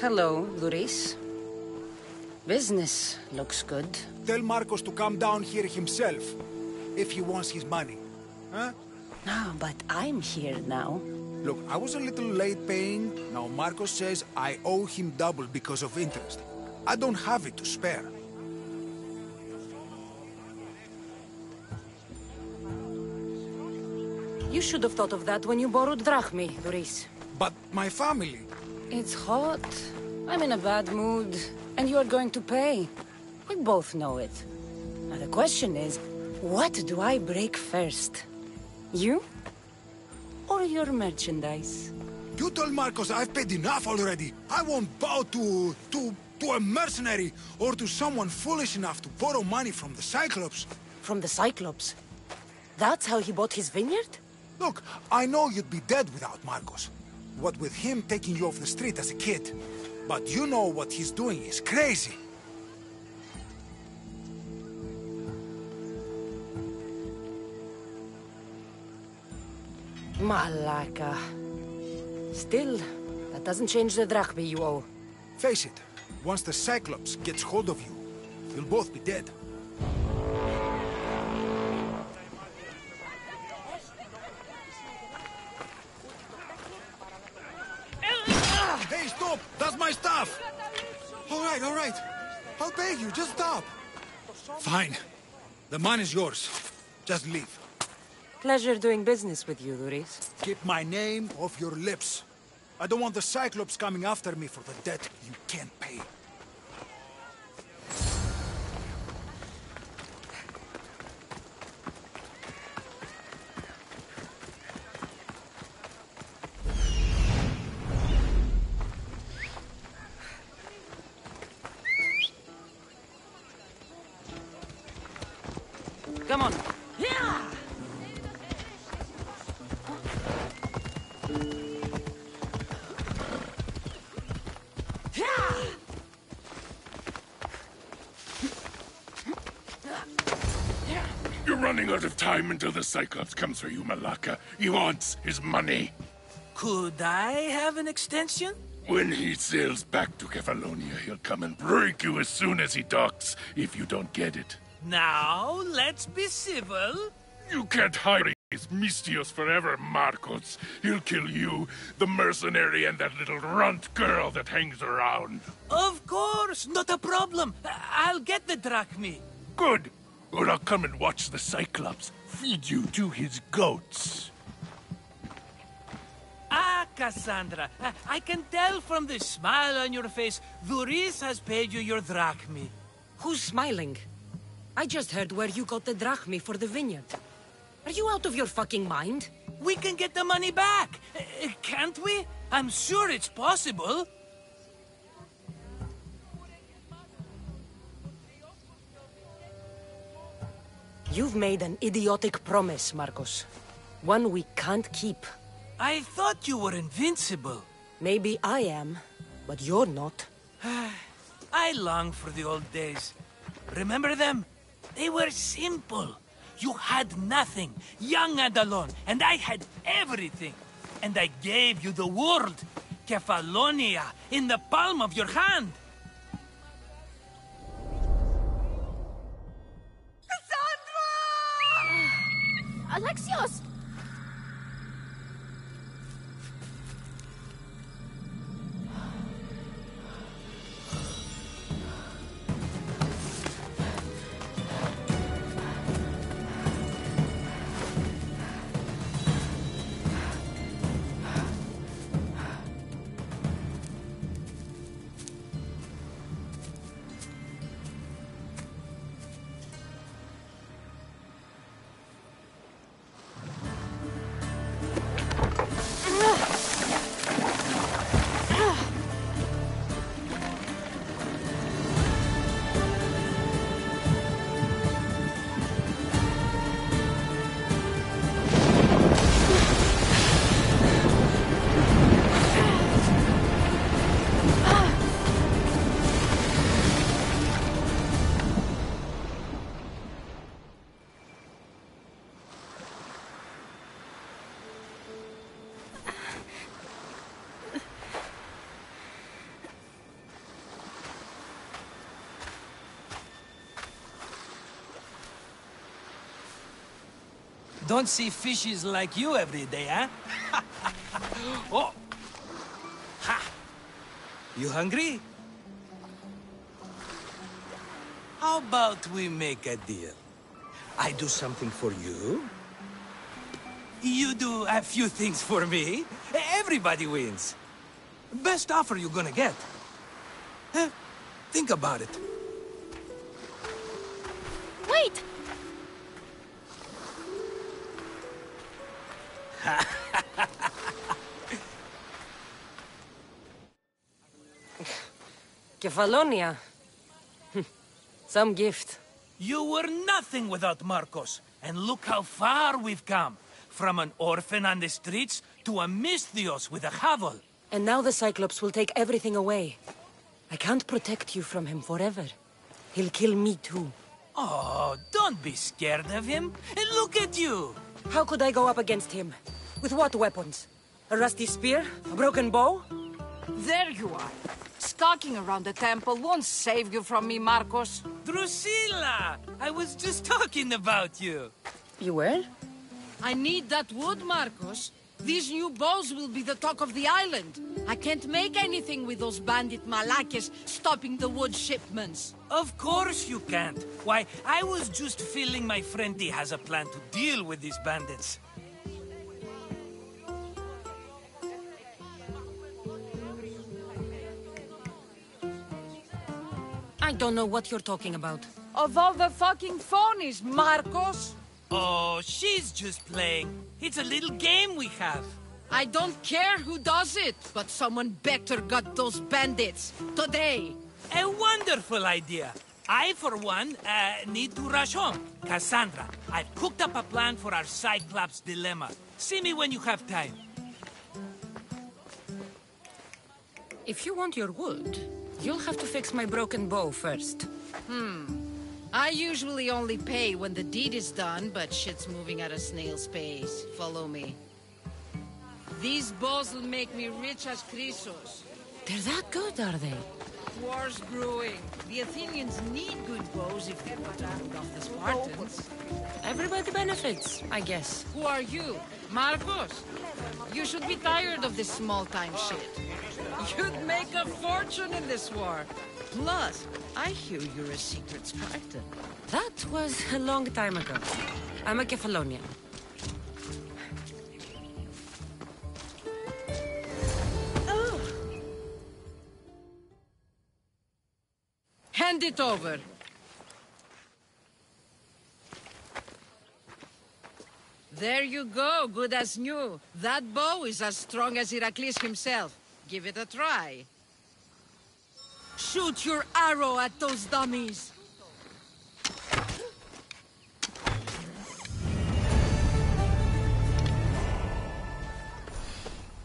Hello, Luis. Business looks good. Tell Marcos to come down here himself, if he wants his money. Huh? No, but I'm here now. Look, I was a little late paying. Now Marcos says I owe him double because of interest. I don't have it to spare. You should have thought of that when you borrowed drachmi, Luis. But my family... It's hot. I'm in a bad mood. And you're going to pay. We both know it. Now the question is, what do I break first? You? Or your merchandise? You told Marcos I've paid enough already. I won't bow to a mercenary or to someone foolish enough to borrow money from the Cyclops. From the Cyclops? That's how he bought his vineyard? Look, I know you'd be dead without Marcos. What with him taking you off the street as a kid. But you know what he's doing is crazy. Malaka. Still, that doesn't change the drachmi you owe. Face it, once the Cyclops gets hold of you, you'll both be dead. Hey, stop! That's my stuff! All right. I'll pay you, just stop. Fine. The money's yours. Just leave. Pleasure doing business with you, Luis. Keep my name off your lips. I don't want the Cyclops coming after me for the debt you can't pay. Come on. You're running out of time until the Cyclops comes for you, Malaka. He wants his money. Could I have an extension? When he sails back to Kefalonia, he'll come and break you as soon as he docks, if you don't get it. Now, let's be civil. You can't hide his Mistios forever, Marcos. He'll kill you, the mercenary, and that little runt girl that hangs around. Of course, not a problem. I'll get the drachmi. Good. Or I'll come and watch the Cyclops feed you to his goats. Ah, Cassandra, I can tell from the smile on your face, Luis has paid you your drachmi. Who's smiling? I just heard where you got the drachmi for the vineyard. Are you out of your fucking mind? We can get the money back, can't we? I'm sure it's possible. You've made an idiotic promise, Marcos. One we can't keep. I thought you were invincible. Maybe I am, but you're not. I long for the old days. Remember them? They were simple. You had nothing, young and alone, and I had everything. And I gave you the world, Kefalonia, in the palm of your hand. Alexios! Don't see fishes like you every day, huh? Oh! Ha! You hungry? How about we make a deal? I do something for you. You do a few things for me. Everybody wins. Best offer you're gonna get. Think about it. Wait! Kefalonia. Some gift. You were nothing without Marcos. And look how far we've come. From an orphan on the streets to a Misthios with a hovel. And now the Cyclops will take everything away. I can't protect you from him forever. He'll kill me too. Oh, don't be scared of him. And look at you. How could I go up against him? With what weapons? A rusty spear? A broken bow? There you are. Skulking around the temple won't save you from me, Marcos. Drusilla! I was just talking about you. You were? I need that wood, Marcos. These new bows will be the talk of the island. I can't make anything with those bandit malakes stopping the wood shipments. Of course you can't. Why, I was just feeling my friendy has a plan to deal with these bandits. I don't know what you're talking about. Of all the fucking phonies, Marcos! Oh, she's just playing. It's a little game we have. I don't care who does it, but someone better got those bandits. Today! A wonderful idea. I, for one, need to rush home. Cassandra, I've cooked up a plan for our Cyclops dilemma. See me when you have time. If you want your wood, you'll have to fix my broken bow first. I usually only pay when the deed is done, but shit's moving at a snail's pace. Follow me. These bows will make me rich as Chrysos. They're that good, are they? War's brewing. The Athenians need good bows if they want to hold off the Spartans. Everybody benefits, I guess. Who are you? Marcos? You should be tired of this small-time shit. You'd make a fortune in this war. Plus, I hear you're a secret Spartan. That was a long time ago. I'm a Kefalonian. Hand it over. There you go, good as new. That bow is as strong as Heracles himself. Give it a try. Shoot your arrow at those dummies.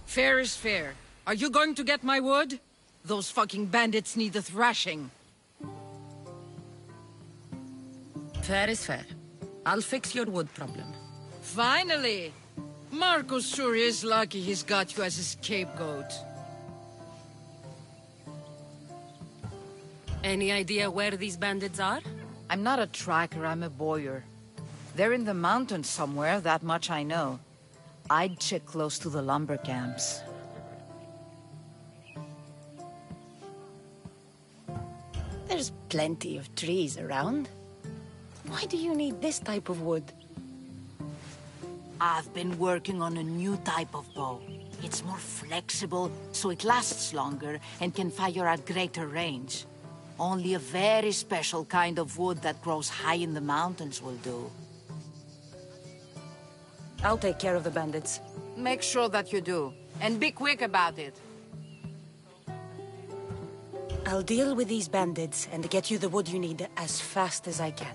Fair is fair. Are you going to get my wood? Those fucking bandits need a thrashing. Fair is fair. I'll fix your wood problem. Finally! Marcos sure is lucky he's got you as a scapegoat. Any idea where these bandits are? I'm not a tracker, I'm a boyer. They're in the mountains somewhere, that much I know. I'd check close to the lumber camps. There's plenty of trees around. Why do you need this type of wood? I've been working on a new type of bow. It's more flexible, so it lasts longer and can fire at greater range. Only a very special kind of wood that grows high in the mountains will do. I'll take care of the bandits. Make sure that you do. And be quick about it. I'll deal with these bandits and get you the wood you need as fast as I can.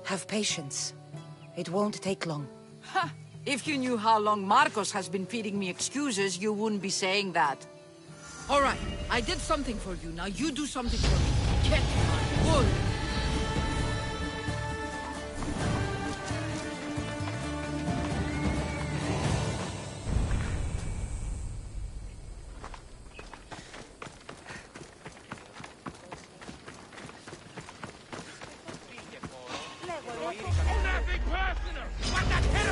Have patience. It won't take long. Ha! If you knew how long Marcos has been feeding me excuses, you wouldn't be saying that. All right, I did something for you. Now you do something for me. Get my wood! Nothing personal! What the hell?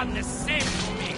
done the same to me.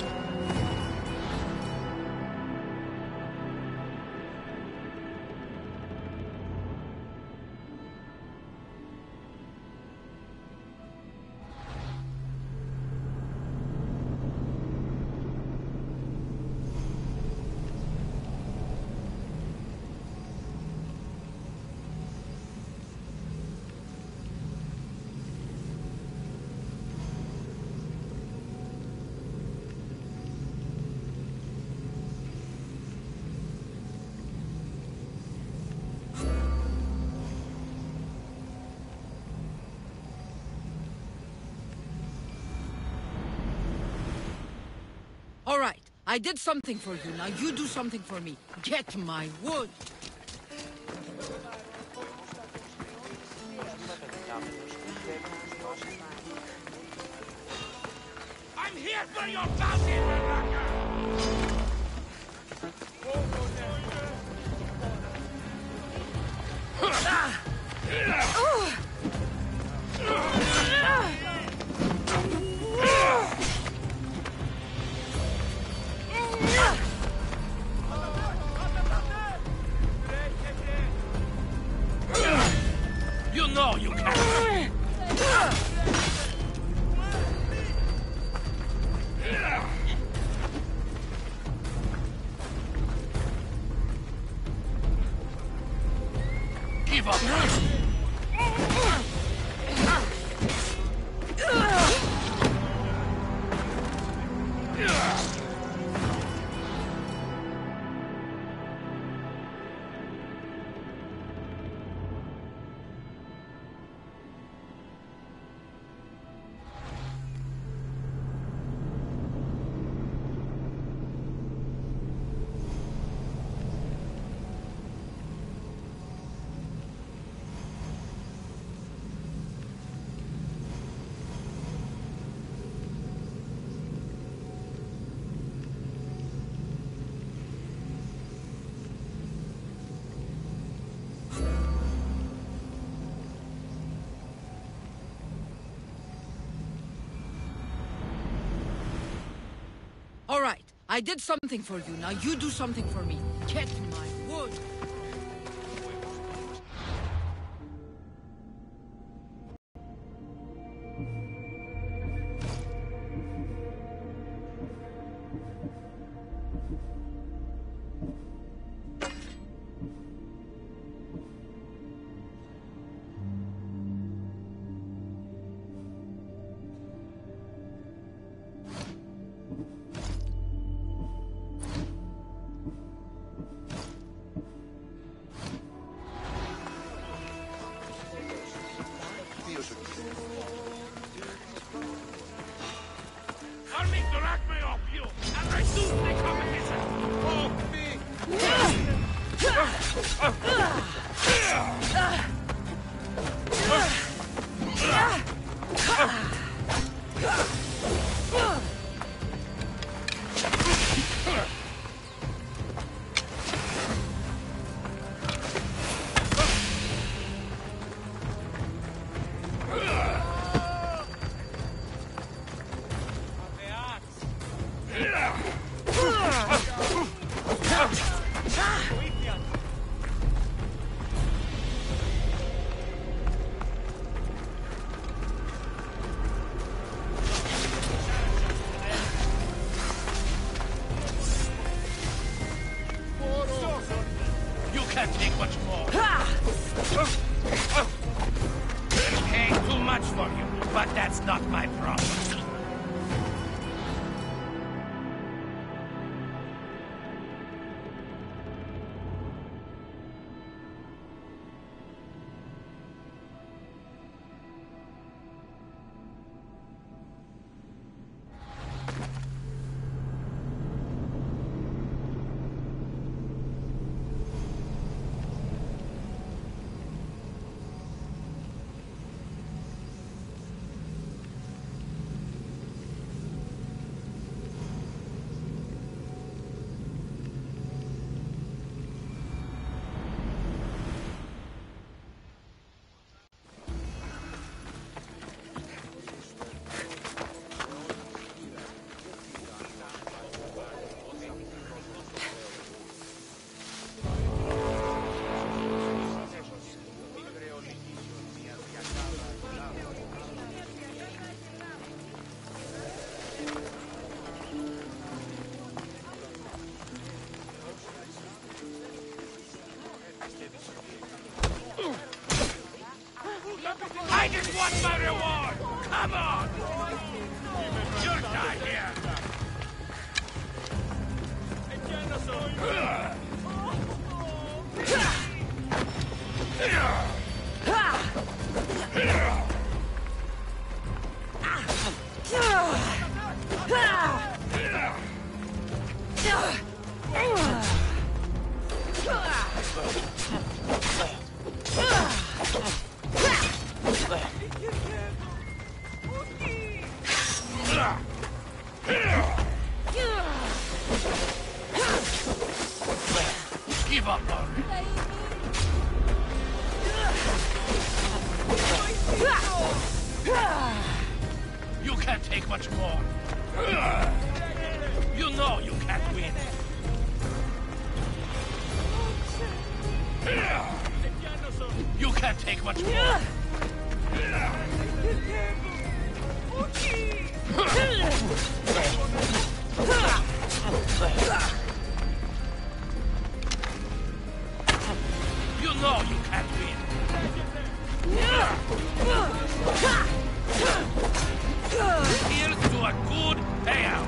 All right, I did something for you. Now you do something for me. Get my wood. I'm here for your bounty, Baraka! You know you can't. Give up. All right, I did something for you. Now you do something for me. Get my wood. Army drag me off you, and I lose the competition. Off me. You can't take much more. Paying too much for you, but that's not my problem. Come on! You'll die here! Give up already! You can't take much more. You know you can't win. You can't take much more. You know you can't win. Here's to a good payout.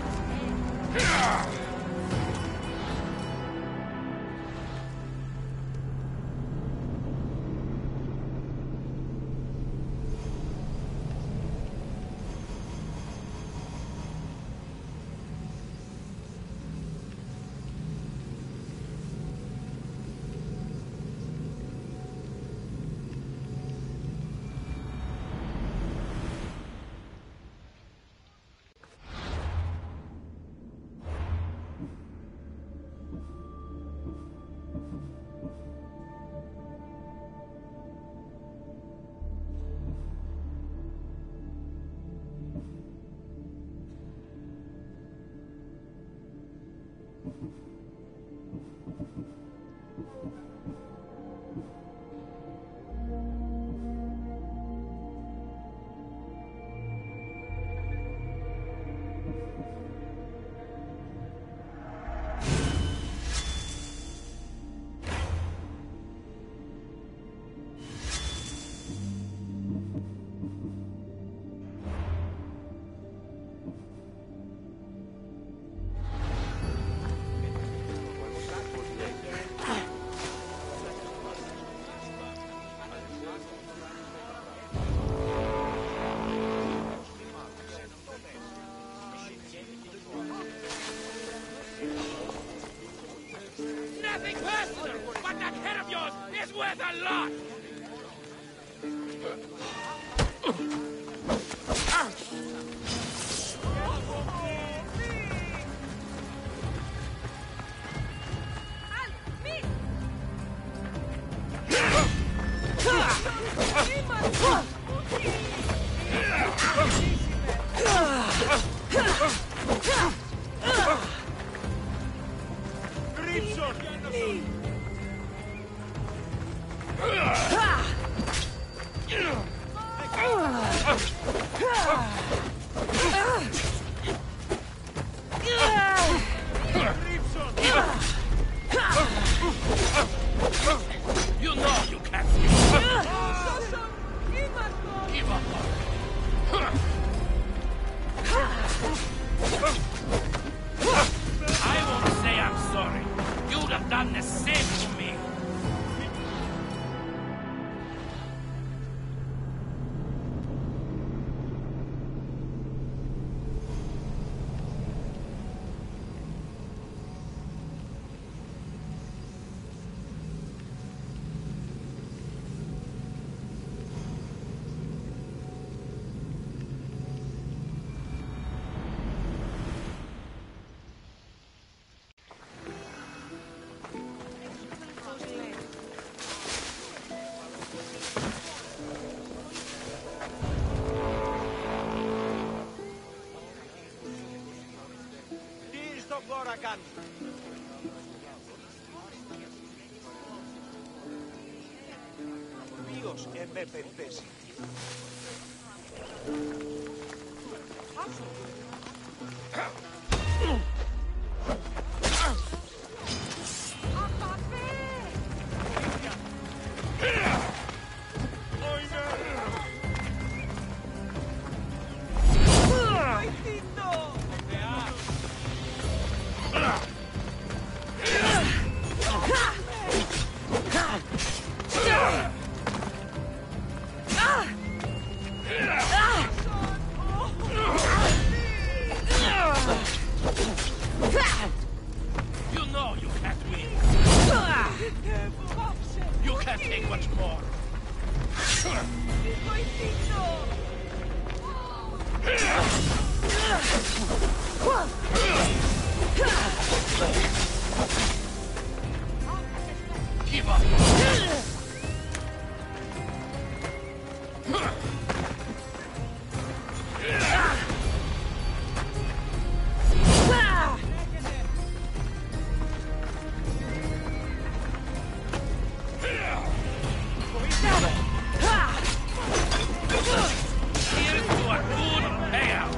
Nothing personal, but that head of yours is worth a lot! You know you can't give up already. I won't say I'm sorry. You'd have done the same to me. τώρα κάνει. Ποιος εμέ περιπέσει. Give up. Here's to a good payout.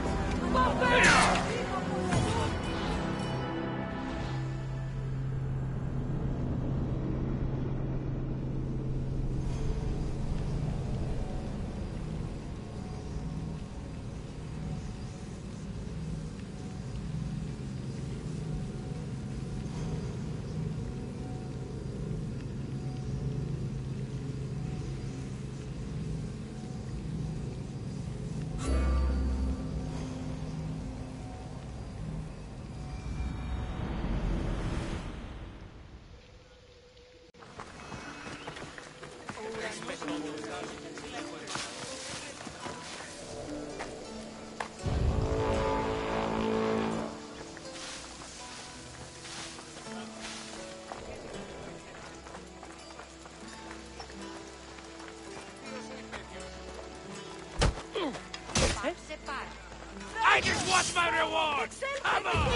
I just want my reward! Come on!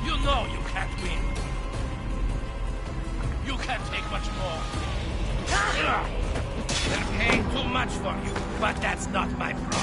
You know you can't win. You can't take much more. They're paying too much for you, but that's not my problem.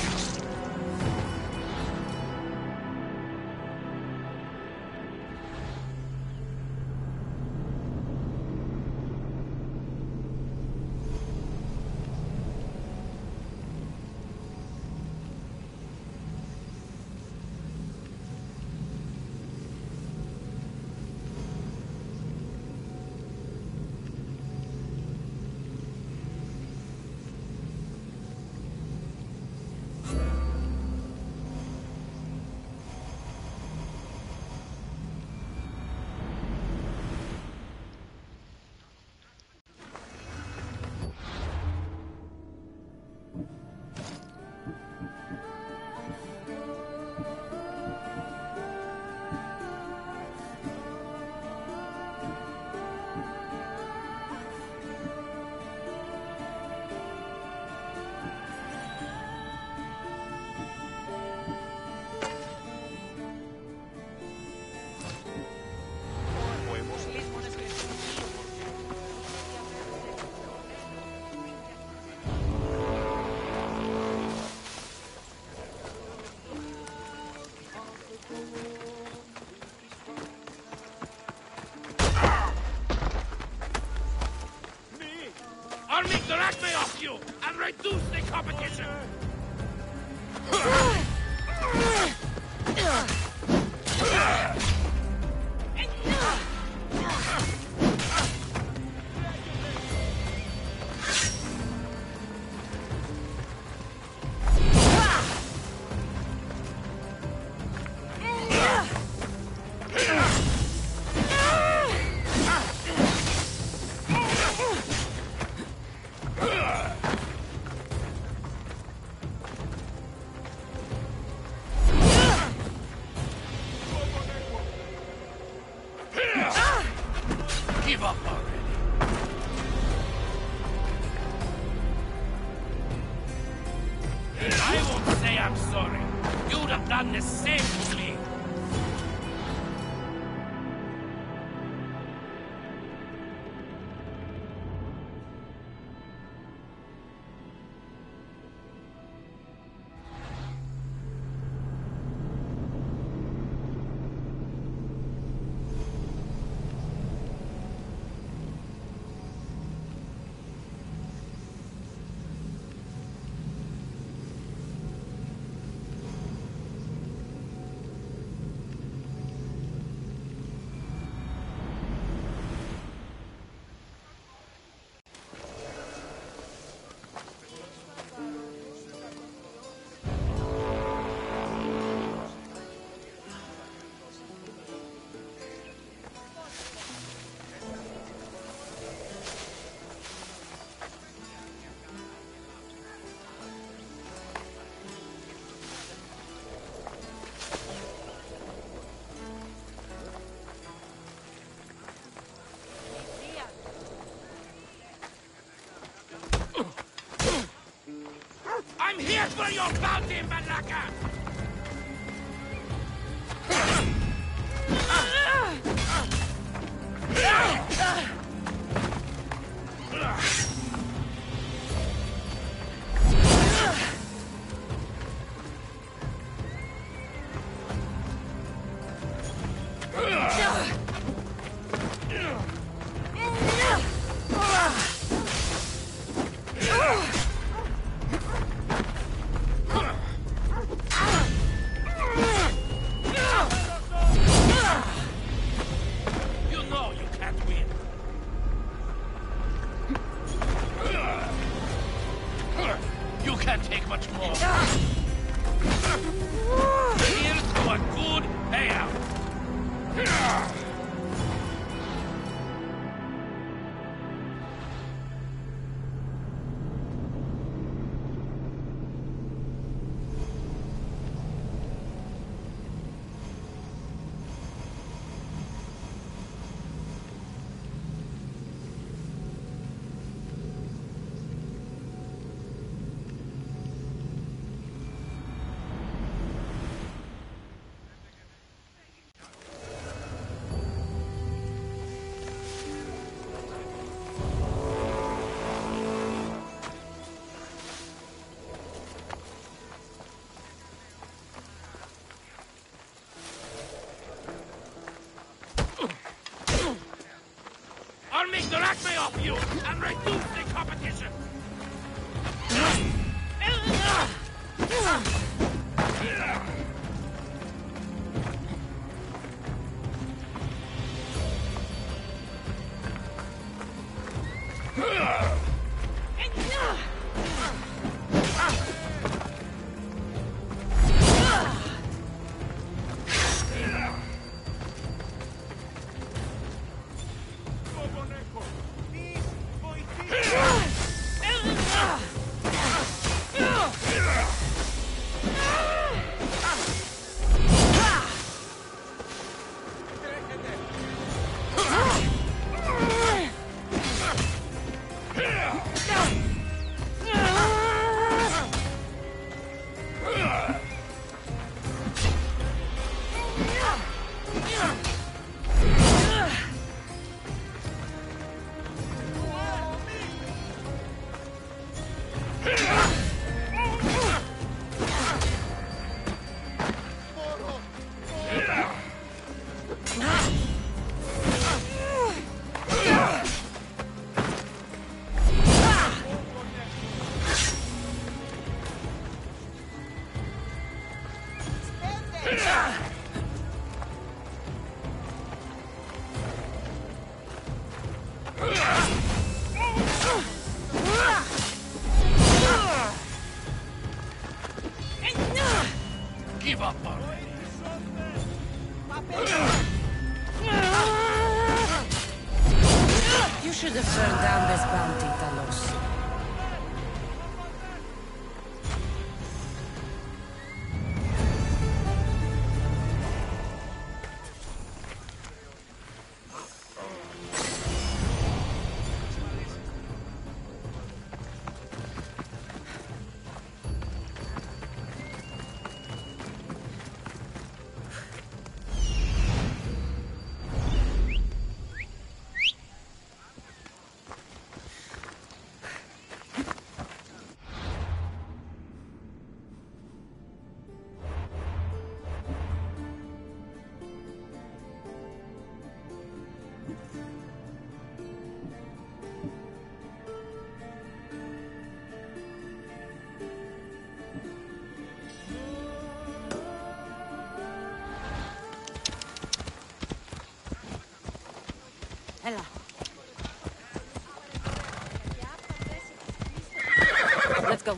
I'll make the acme off you and reduce the competition! am sorry. You'd have done the same to me. I'm here for your bounty, Malaka! I'll make the acme off you and reduce the competition! Give up already. You should have turned down this bounty, Talos. Ella. Let's go.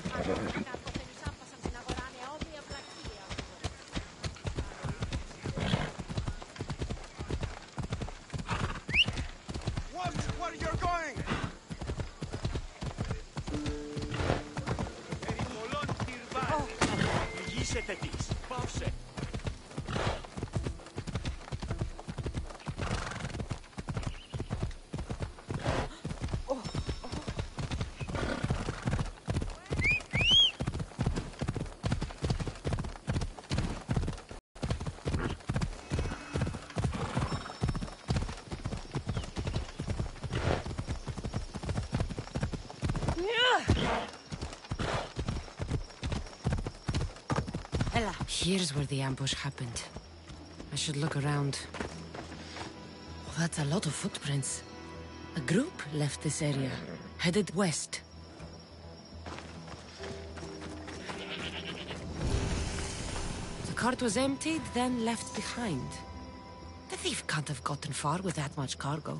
Watch where you're going! Περιπολών τυρβάρι. Ηγήσετε της. Πάυσε. Ella. Here's where the ambush happened. I should look around. Oh, that's a lot of footprints. A group left this area, headed west. The cart was emptied, then left behind. The thief can't have gotten far with that much cargo.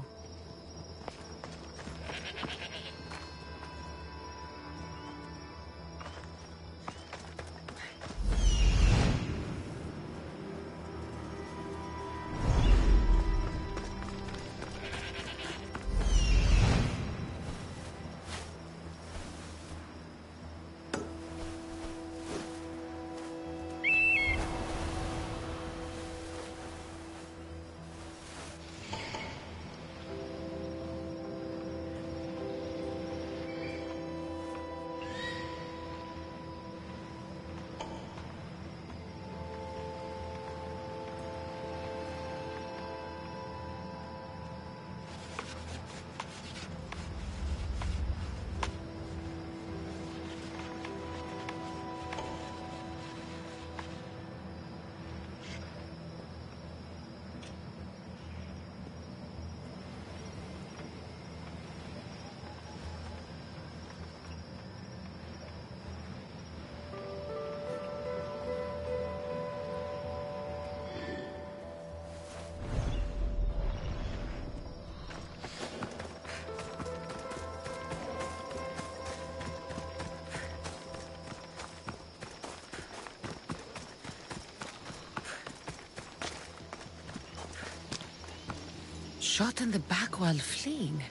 Shot in the back while fleeing.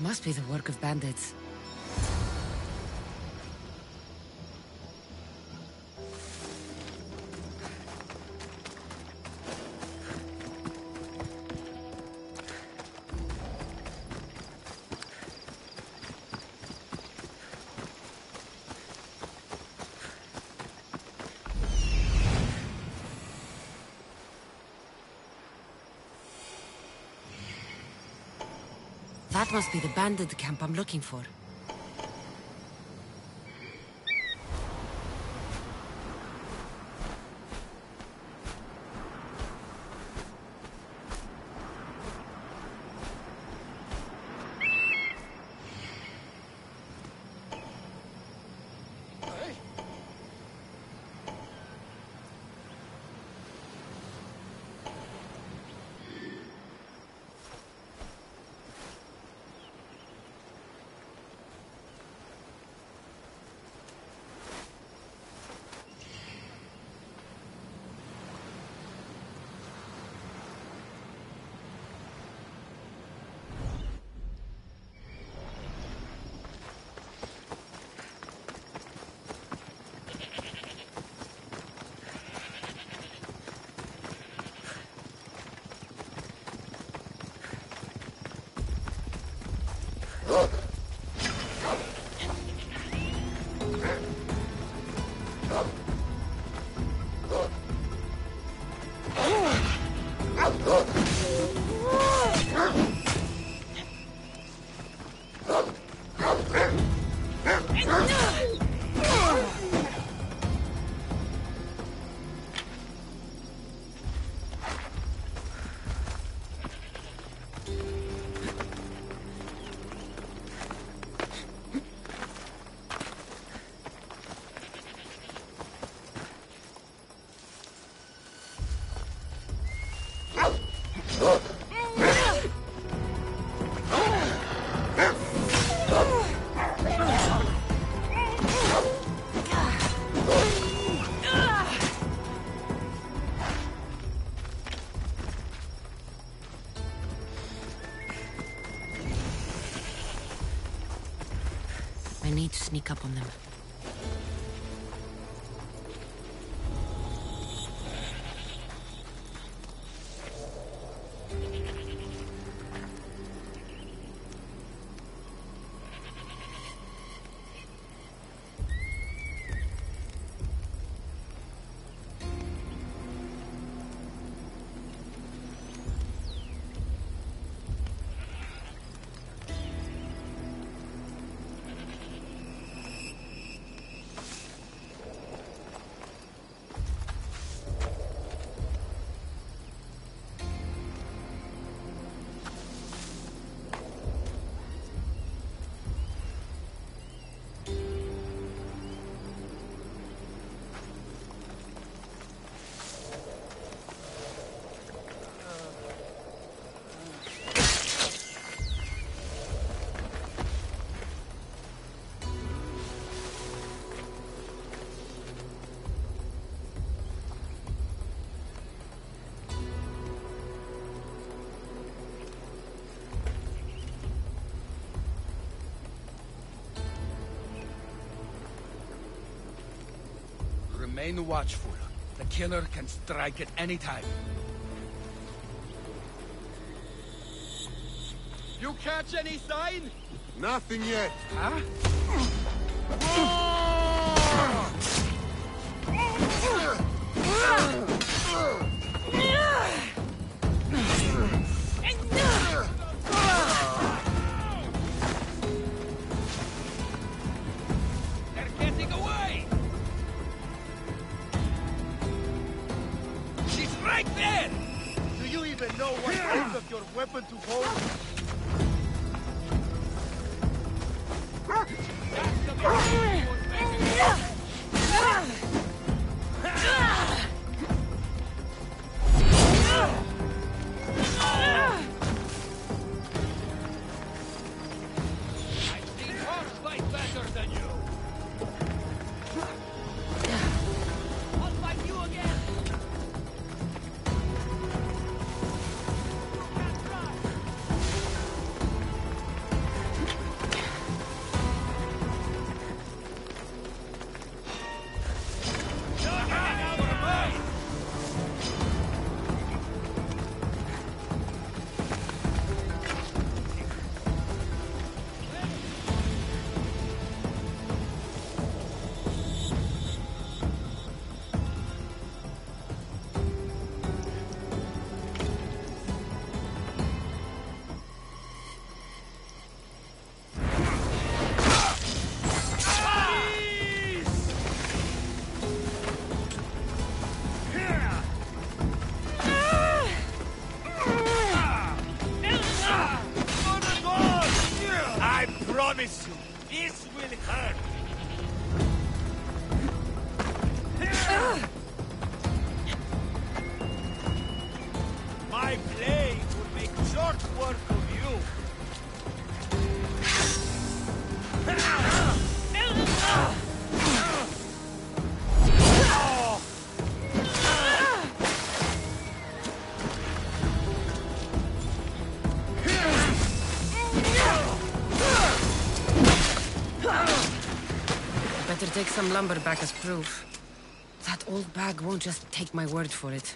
Must be the work of bandits. That must be the bandit camp I'm looking for. up on them. Remain watchful. The killer can strike at any time. You catch any sign? Nothing yet. Huh? They're getting away! She's right there! Do you even know what end of your weapon to hold? I've seen horse fight better than you! I'll fight you again! You can't run! I promise you, this will hurt. My blade will make short work of you. Better take some lumber back as proof. That old bag won't just take my word for it.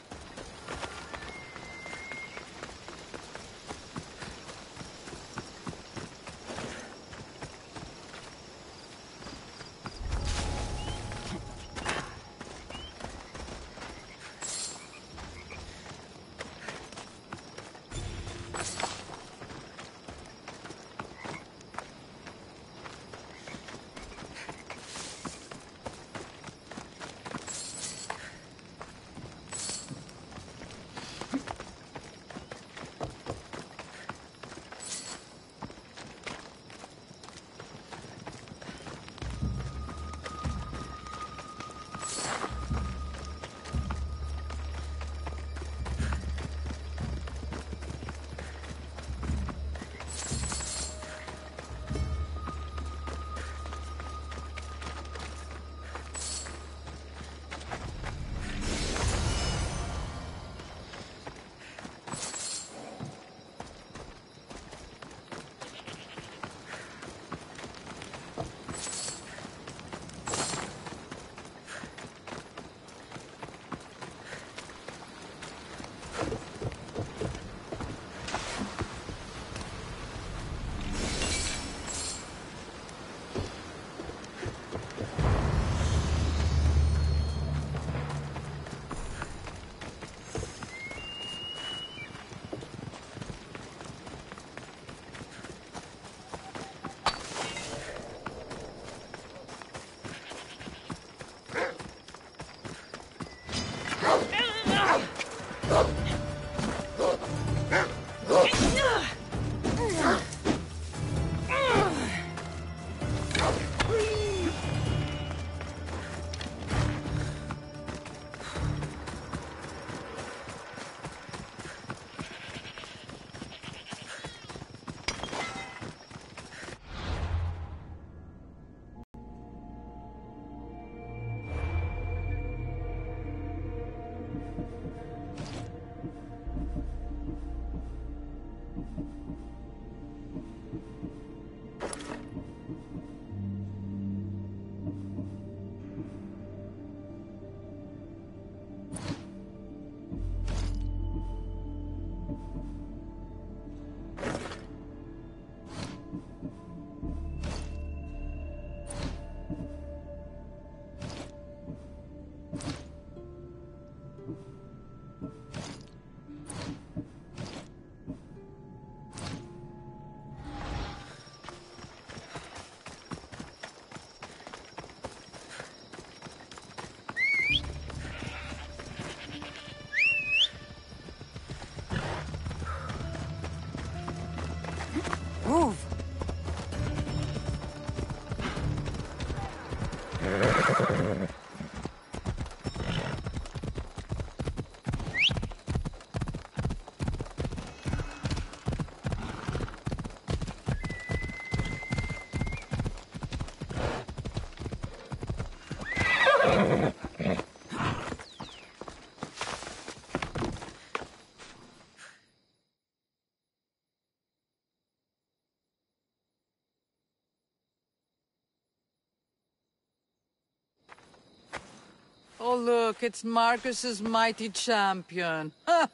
Oh, look, it's Marcus's mighty champion. Ha!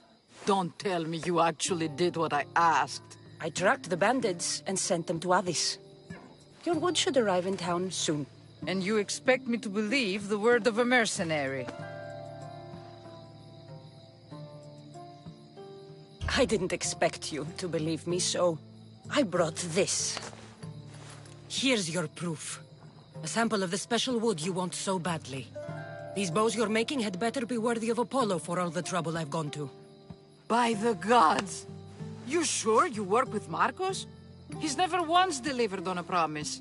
Don't tell me you actually did what I asked. I tracked the bandits and sent them to Odyssey. Your wood should arrive in town soon. And you expect me to believe the word of a mercenary? I didn't expect you to believe me, so I brought this. Here's your proof. A sample of the special wood you want so badly. These bows you're making had better be worthy of Apollo for all the trouble I've gone to. By the gods! You sure you work with Marcos? He's never once delivered on a promise.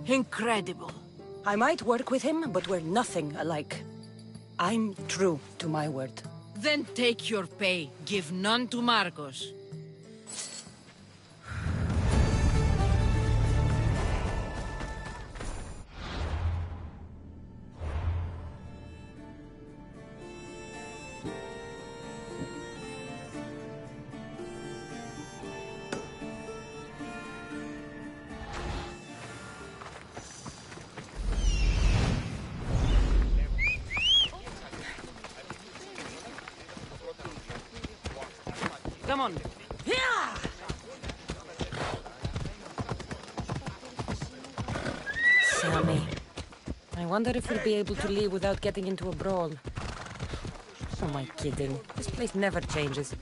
Incredible. I might work with him, but we're nothing alike. I'm true to my word. Then take your pay. Give none to Marcos. Come on. Yeah! Sammy. I wonder if we'll be able to leave without getting into a brawl. Who am I kidding? This place never changes.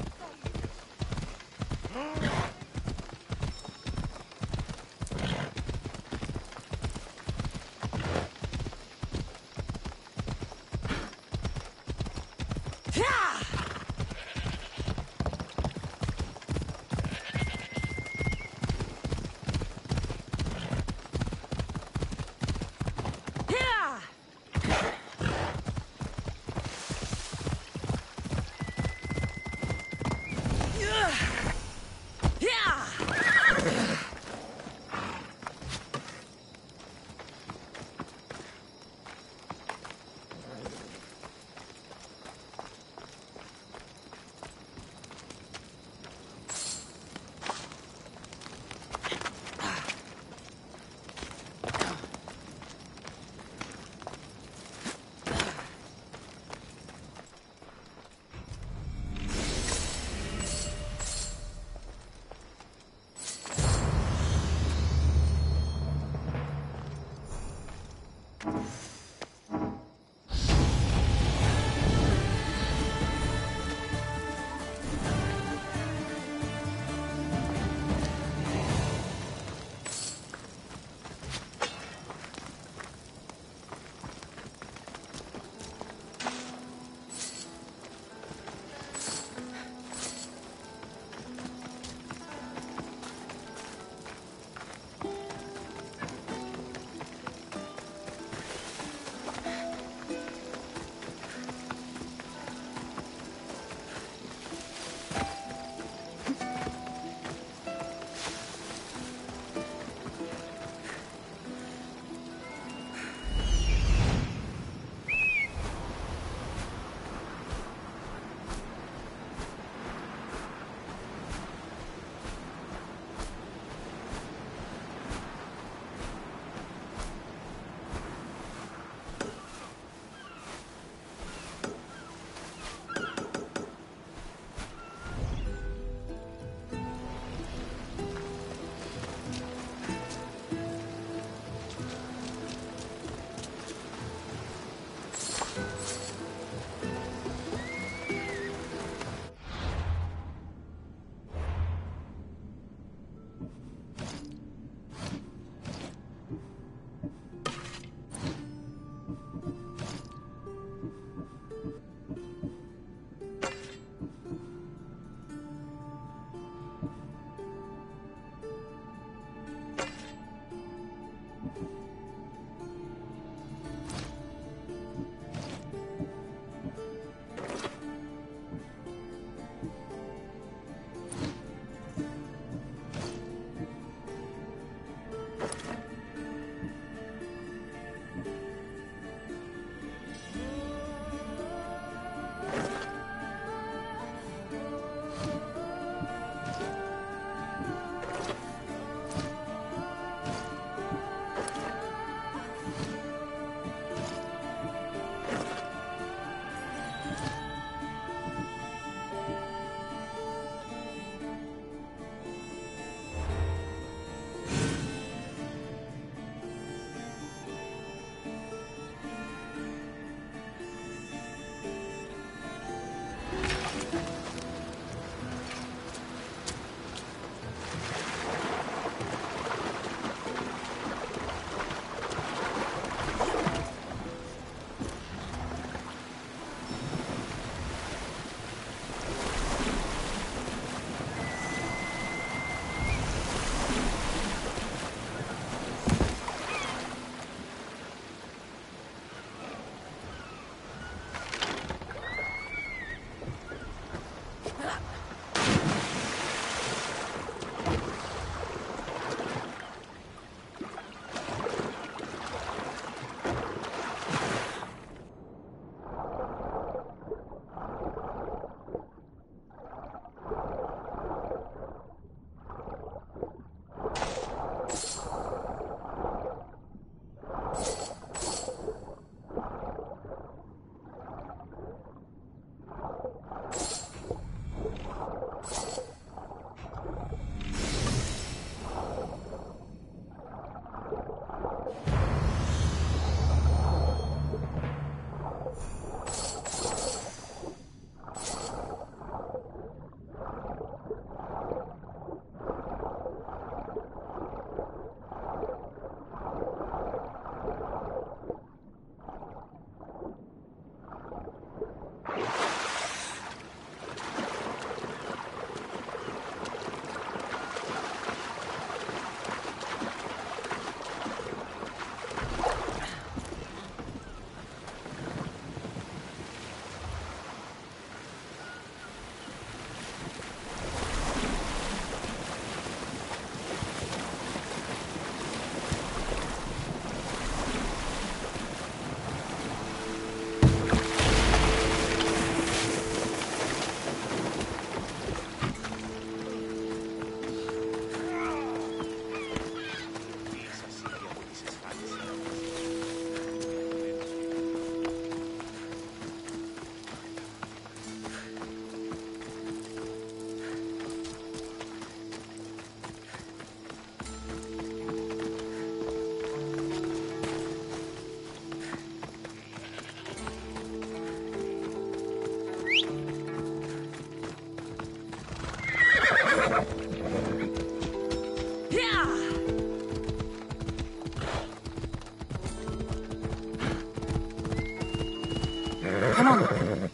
Come on.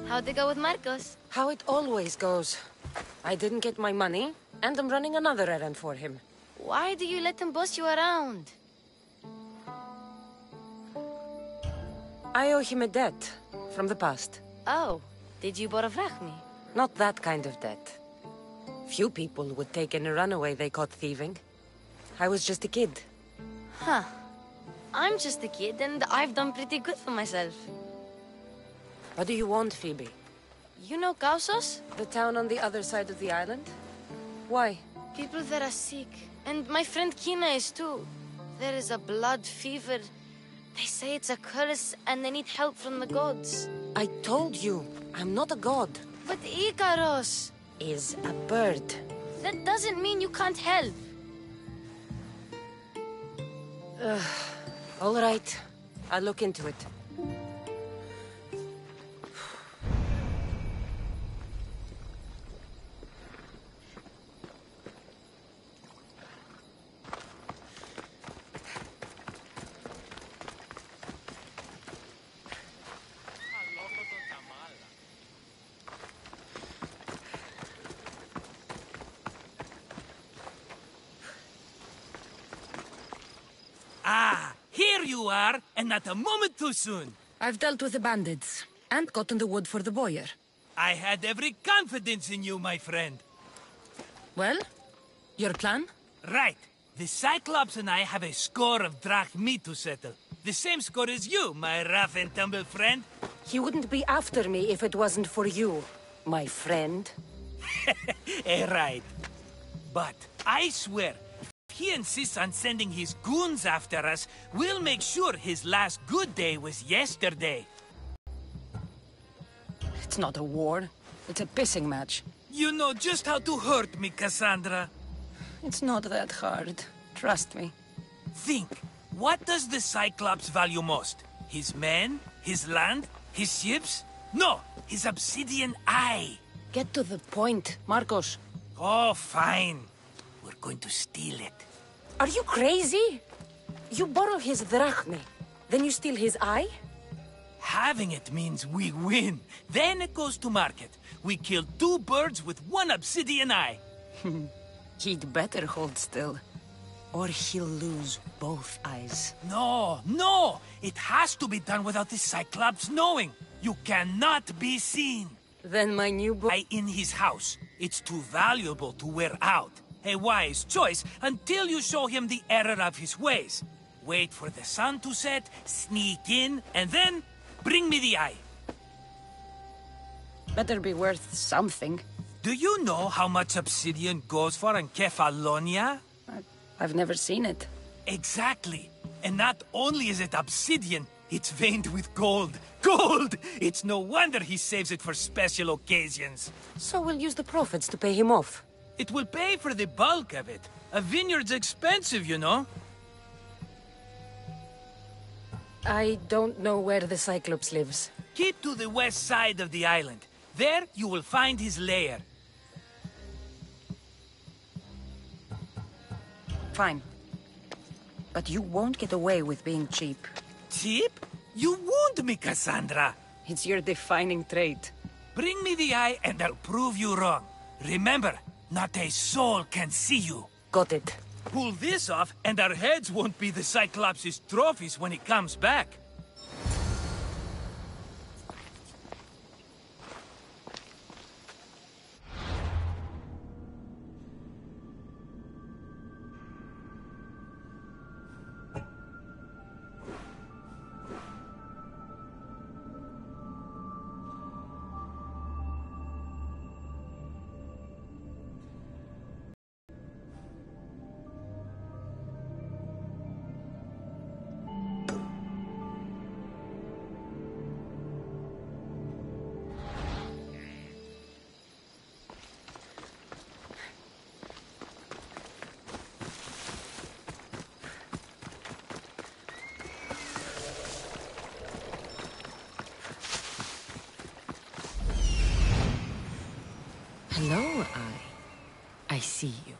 How'd it go with Marcos? How it always goes. I didn't get my money, and I'm running another errand for him. Why do you let him boss you around? I owe him a debt from the past. Oh, did you borrow me? Not that kind of debt. Few people would take in a runaway they caught thieving. I was just a kid. Huh. I'm just a kid, and I've done pretty good for myself. What do you want, Phoebe? You know Kausos? The town on the other side of the island? Why? People that are sick. And my friend Kina is too. There is a blood fever. They say it's a curse, and they need help from the gods. I told you, I'm not a god. But Ikaros Is a bird. that doesn't mean you can't help. All right, I'll look into it. Ah, here you are, and not a moment too soon. I've dealt with the bandits, and gotten the wood for the boiler. I had every confidence in you, my friend. Well, your plan? Right. The Cyclops and I have a score of drachmi to settle. The same score as you, my rough and tumble friend. He wouldn't be after me if it wasn't for you, my friend. Right. But I swear, if he insists on sending his goons after us, we'll make sure his last good day was yesterday. It's not a war. It's a pissing match. You know just how to hurt me, Cassandra. It's not that hard. Trust me. Think, what does the Cyclops value most? His men? His land? His ships? No, his obsidian eye. Get to the point, Marcos. Oh, fine. We're going to steal it. Are you crazy? You borrow his drachmi, then you steal his eye? Having it means we win. Then it goes to market. We kill two birds with one obsidian eye. He'd better hold still, or he'll lose both eyes. No! It has to be done without the Cyclops knowing. You cannot be seen. Then my new Eye in his house. It's too valuable to wear out. A wise choice until you show him the error of his ways. Wait for the sun to set, sneak in, and then bring me the eye. Better be worth something. Do you know how much obsidian goes for in Kefalonia? I've never seen it. Exactly. And not only is it obsidian, it's veined with gold. Gold! It's no wonder he saves it for special occasions. So we'll use the profits to pay him off. It will pay for the bulk of it. A vineyard's expensive, you know. I don't know where the Cyclops lives. Keep to the west side of the island. There you will find his lair. Fine. But you won't get away with being cheap. Cheap? You wound me, Cassandra. It's your defining trait. Bring me the eye and I'll prove you wrong. Remember, not a soul can see you. Got it. Pull this off and our heads won't be the Cyclops' trophies when he comes back. see you.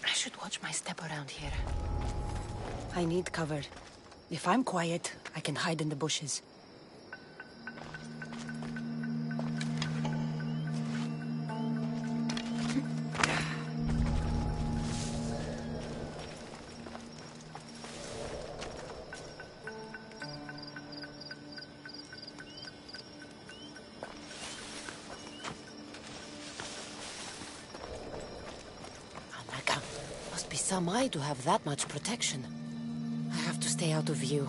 I should watch my step around here. I need cover. If I'm quiet, I can hide in the bushes. Must be some eye to have that much protection. I have to stay out of view.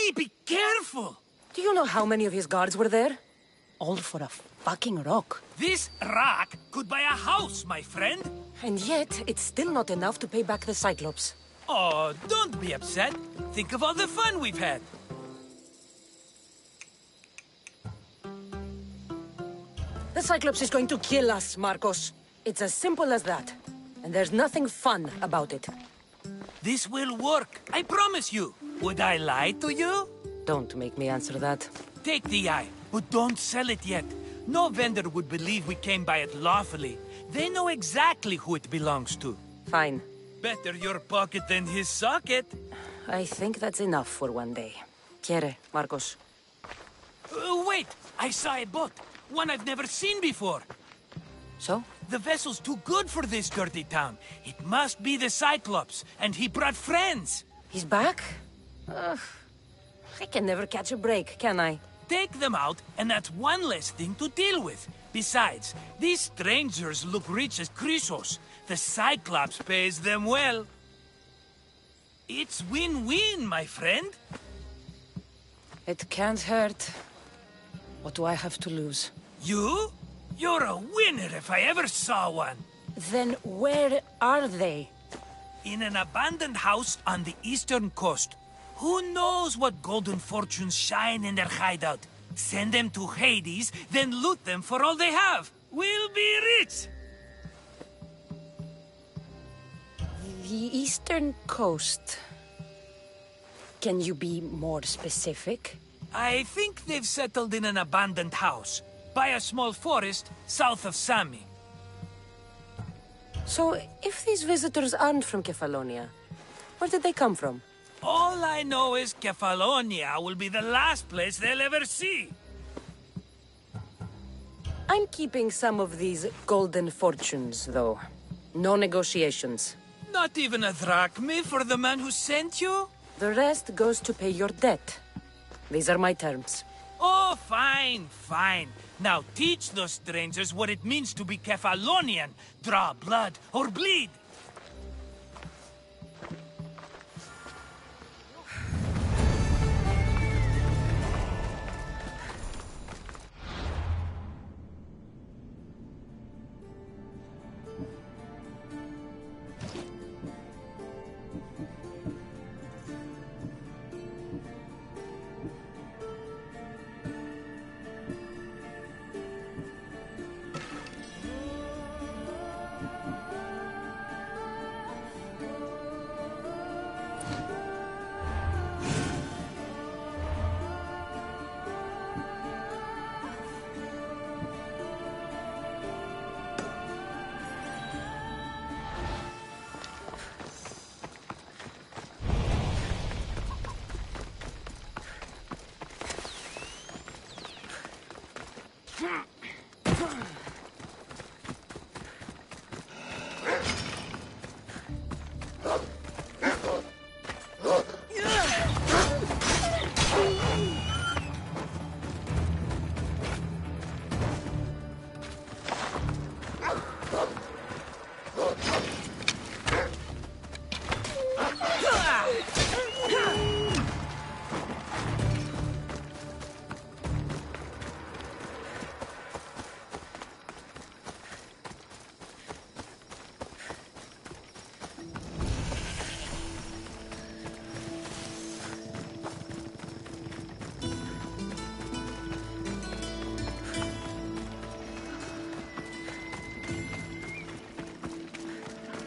Hey, be careful! Do you know how many of his guards were there? All for a fucking rock. This rock could buy a house, my friend. And yet, it's still not enough to pay back the Cyclops. Oh, don't be upset. Think of all the fun we've had. The Cyclops is going to kill us, Marcos. It's as simple as that. And there's nothing fun about it. This will work, I promise you. Would I lie to you? Don't make me answer that. Take the eye, but don't sell it yet. No vendor would believe we came by it lawfully. They know exactly who it belongs to. Fine. Better your pocket than his socket. I think that's enough for one day. Quiere, Marcos. Wait! I saw a boat. One I've never seen before. So? The vessel's too good for this dirty town. It must be the Cyclops, and he brought friends. He's back? I can never catch a break, can I? Take them out, and that's one less thing to deal with. Besides, these strangers look rich as Chrysos. The Cyclops pays them well. It's win-win, my friend. It can't hurt. What do I have to lose? You? You're a winner if I ever saw one. Then where are they? In an abandoned house on the eastern coast. Who knows what golden fortunes shine in their hideout? Send them to Hades, then loot them for all they have. We'll be rich! The eastern coast. Can you be more specific? I think they've settled in an abandoned house, by a small forest south of Sami. So, if these visitors aren't from Kefalonia, where did they come from? All I know is Kefalonia will be the last place they'll ever see. I'm keeping some of these golden fortunes, though. No negotiations. Not even a drachme for the man who sent you? The rest goes to pay your debt. These are my terms. Oh, fine, fine. Now teach those strangers what it means to be Kefalonian. Draw blood or bleed.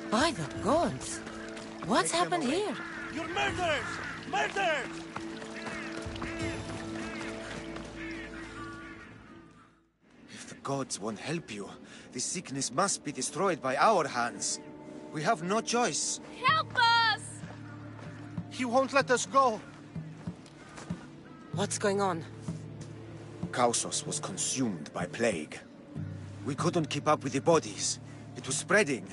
By the gods! What's happened here? You're murderers! Murderers! If the gods won't help you, this sickness must be destroyed by our hands. We have no choice. Help us! He won't let us go. What's going on? Kausos was consumed by plague. We couldn't keep up with the bodies. It was spreading.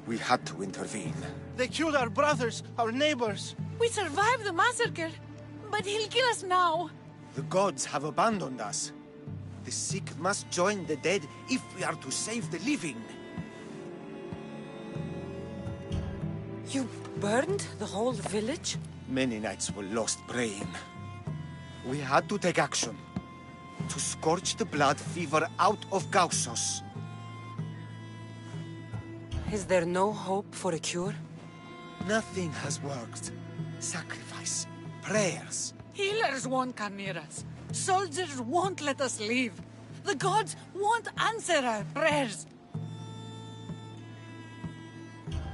We had to intervene. They killed our brothers, our neighbors. We survived the massacre, but he'll kill us now. The gods have abandoned us. The sick must join the dead if we are to save the living. You burned the whole village? Many nights were lost praying. We had to take action. To scorch the blood fever out of Gaussos. Is there no hope for a cure? Nothing has worked. Sacrifice. Prayers. Healers won't come near us. Soldiers won't let us leave. The gods won't answer our prayers.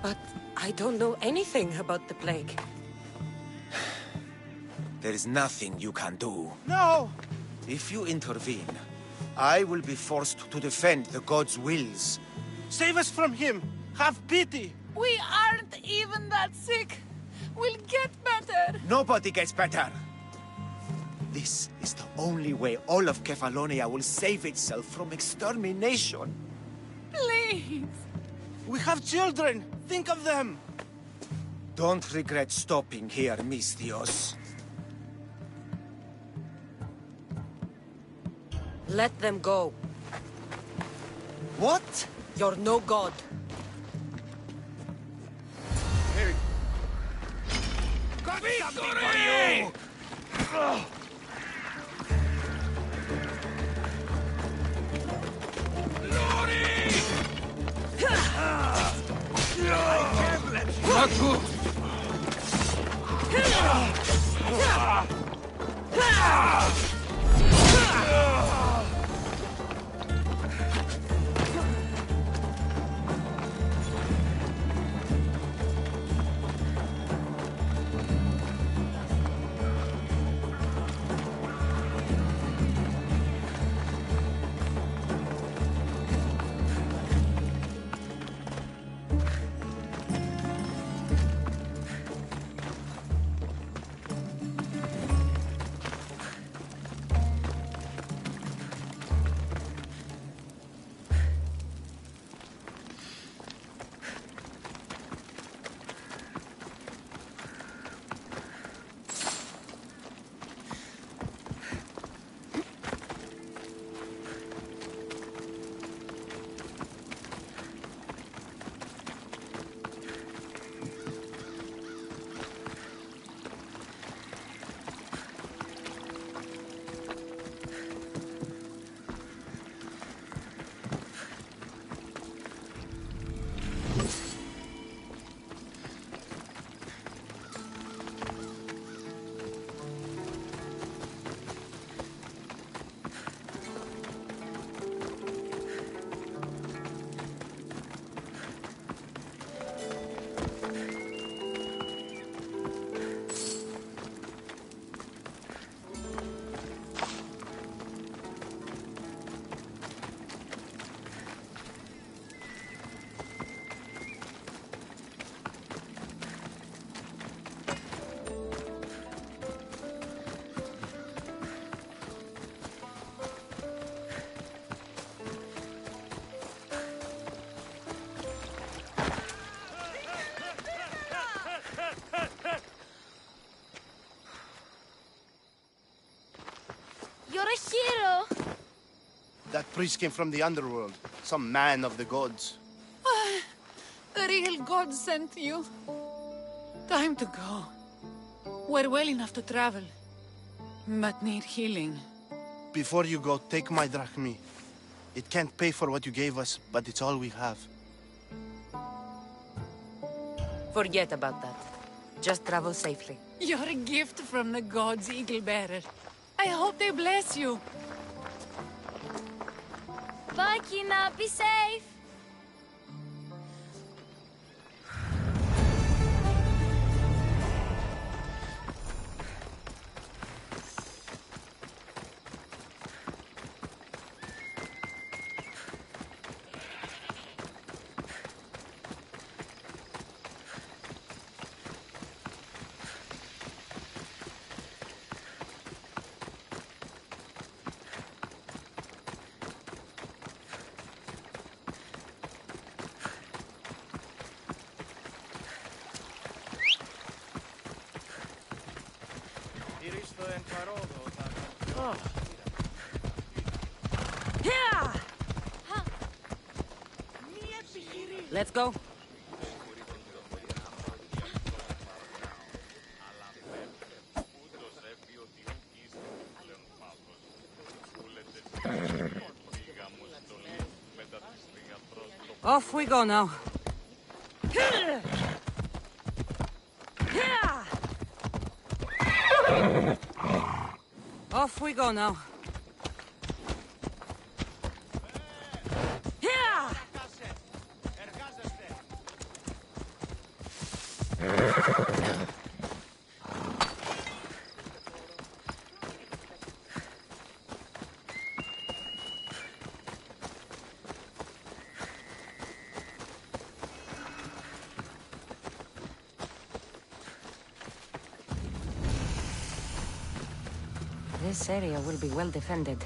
But I don't know anything about the plague. There is nothing you can do. No! If you intervene, I will be forced to defend the gods' wills. Save us from him! Have pity! We aren't even that sick. We'll get better. Nobody gets better! This is the only way all of Kefalonia will save itself from extermination. Please. We have children! Think of them! Don't regret stopping here, Mistios. Let them go. What? You're no god. Victory! Not good! You're a hero. That priest came from the underworld. Some man of the gods. The real god sent you. Time to go. We're well enough to travel, but need healing. Before you go, take my drachmi. It can't pay for what you gave us, but it's all we have. Forget about that. Just travel safely. You're a gift from the gods, Eagle Bearer. I hope they bless you. Bye, Kina. Be safe. Let's go. Off we go now. Off we go now. This area will be well defended.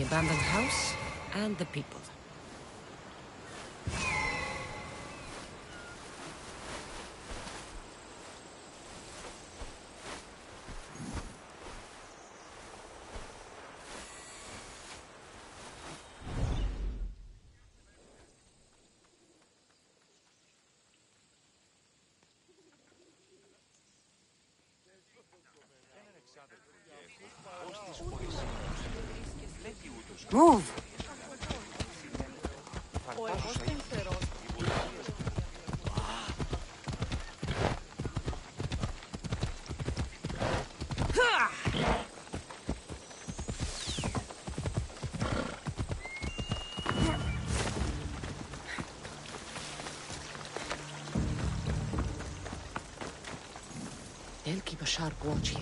the abandoned house and the people. Move! They'll keep a sharp watch here.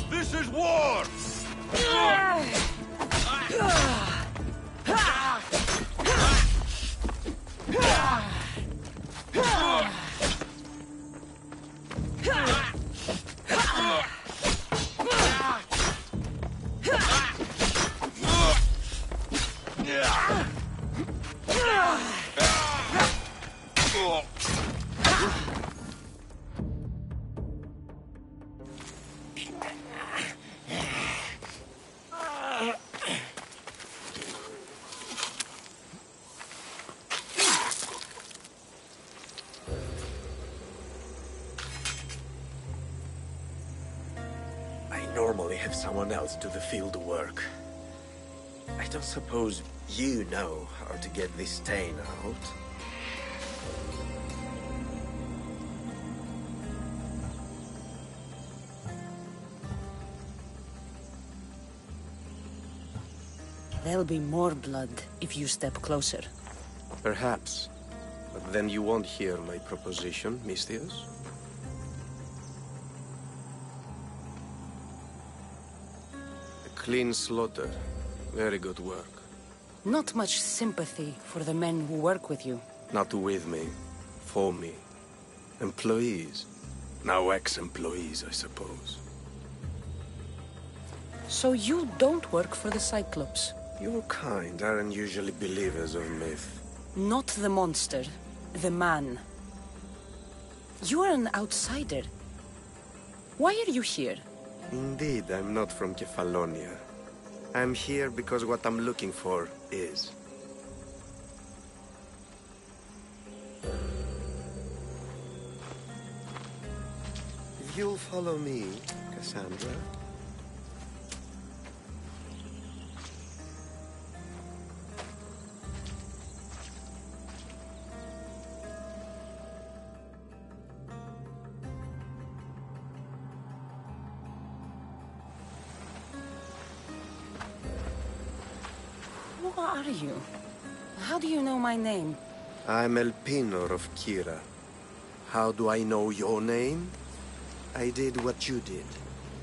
This is war! Normally have someone else do the field work. I don't suppose you know how to get this stain out. There'll be more blood if you step closer. Perhaps. But then you won't hear my proposition, Mistios. Clean slaughter. Very good work. Not much sympathy for the men who work with you. Not with me. For me. Employees. Now ex-employees, I suppose. So you don't work for the Cyclops? Your kind aren't usually believers of myth. Not the monster. The man. You are an outsider. Why are you here? Indeed, I'm not from Kefalonia. I'm here because what I'm looking for is. If you'll follow me, Cassandra. Who are you? How do you know my name? I'm El Pinor of Kira. How do I know your name? I did what you did.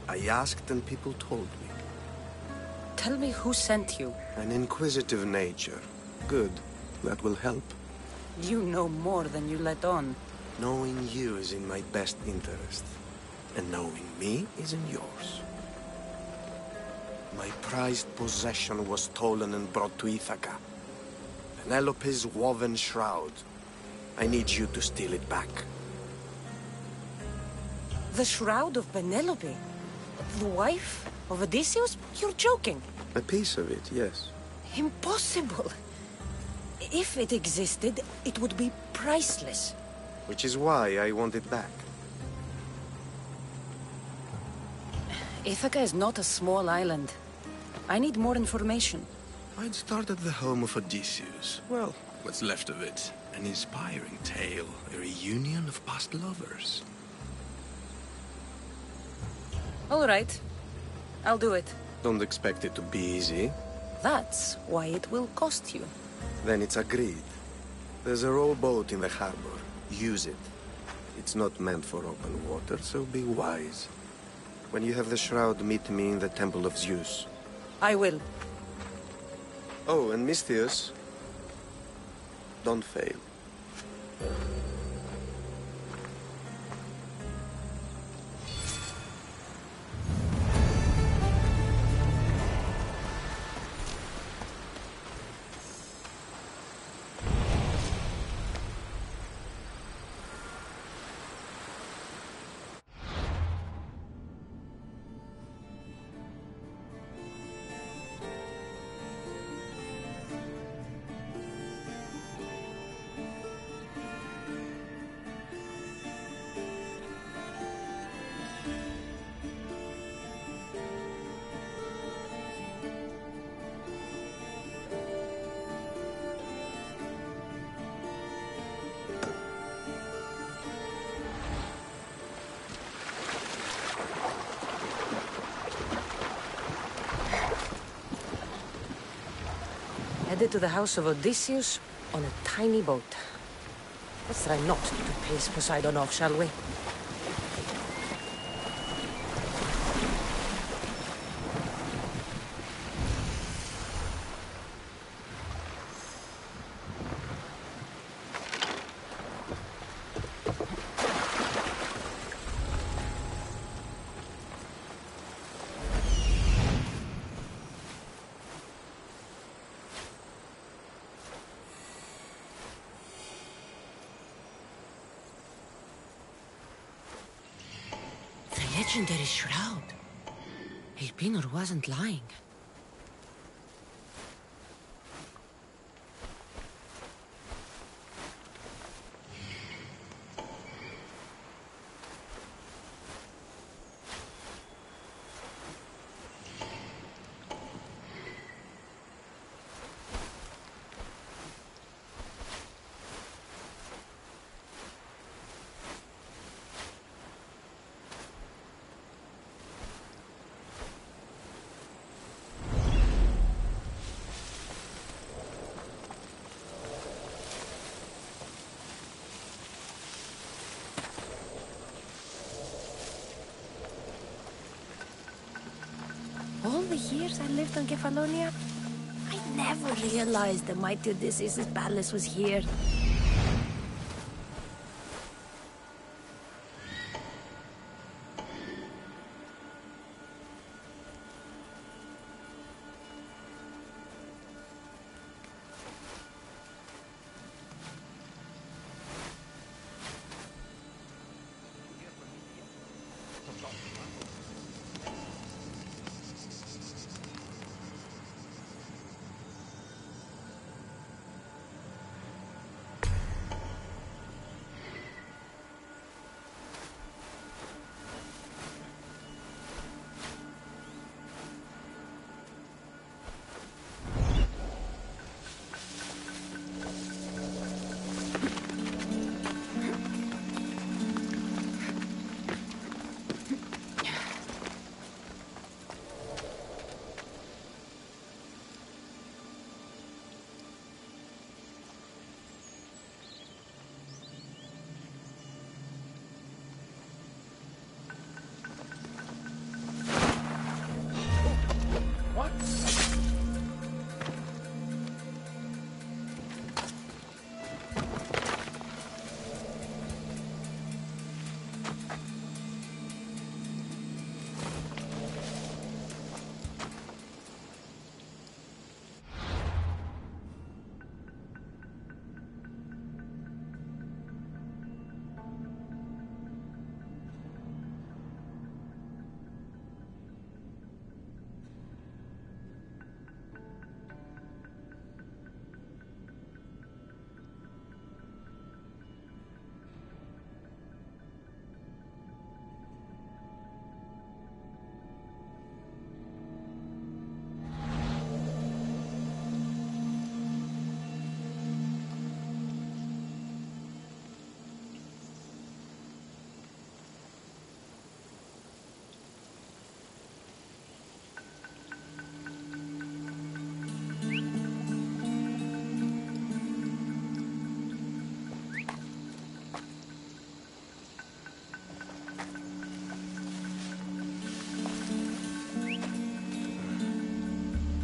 I asked and people told me. Tell me who sent you. An inquisitive nature. Good. That will help. You know more than you let on. Knowing you is in my best interest. And knowing me is in yours. My prized possession was stolen and brought to Ithaca. Penelope's woven shroud. I need you to steal it back. The shroud of Penelope? The wife of Odysseus? You're joking. A piece of it, yes. Impossible. If it existed, it would be priceless. Which is why I want it back. Ithaca is not a small island. I need more information. I'd start at the home of Odysseus. Well, what's left of it. An inspiring tale, a reunion of past lovers. All right. I'll do it. Don't expect it to be easy. That's why it will cost you. Then it's agreed. There's a rowboat in the harbor. Use it. It's not meant for open water, so be wise. When you have the shroud, meet me in the Temple of Zeus. I will. Oh, and Misthios, don't fail. Headed to the house of Odysseus on a tiny boat. Let's try not to piss Poseidon off, shall we? Legendary shroud. Elpinor wasn't lying. All the years I lived on Kefalonia, I never realized the mighty Odysseus' palace was here.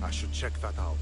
I should check that out.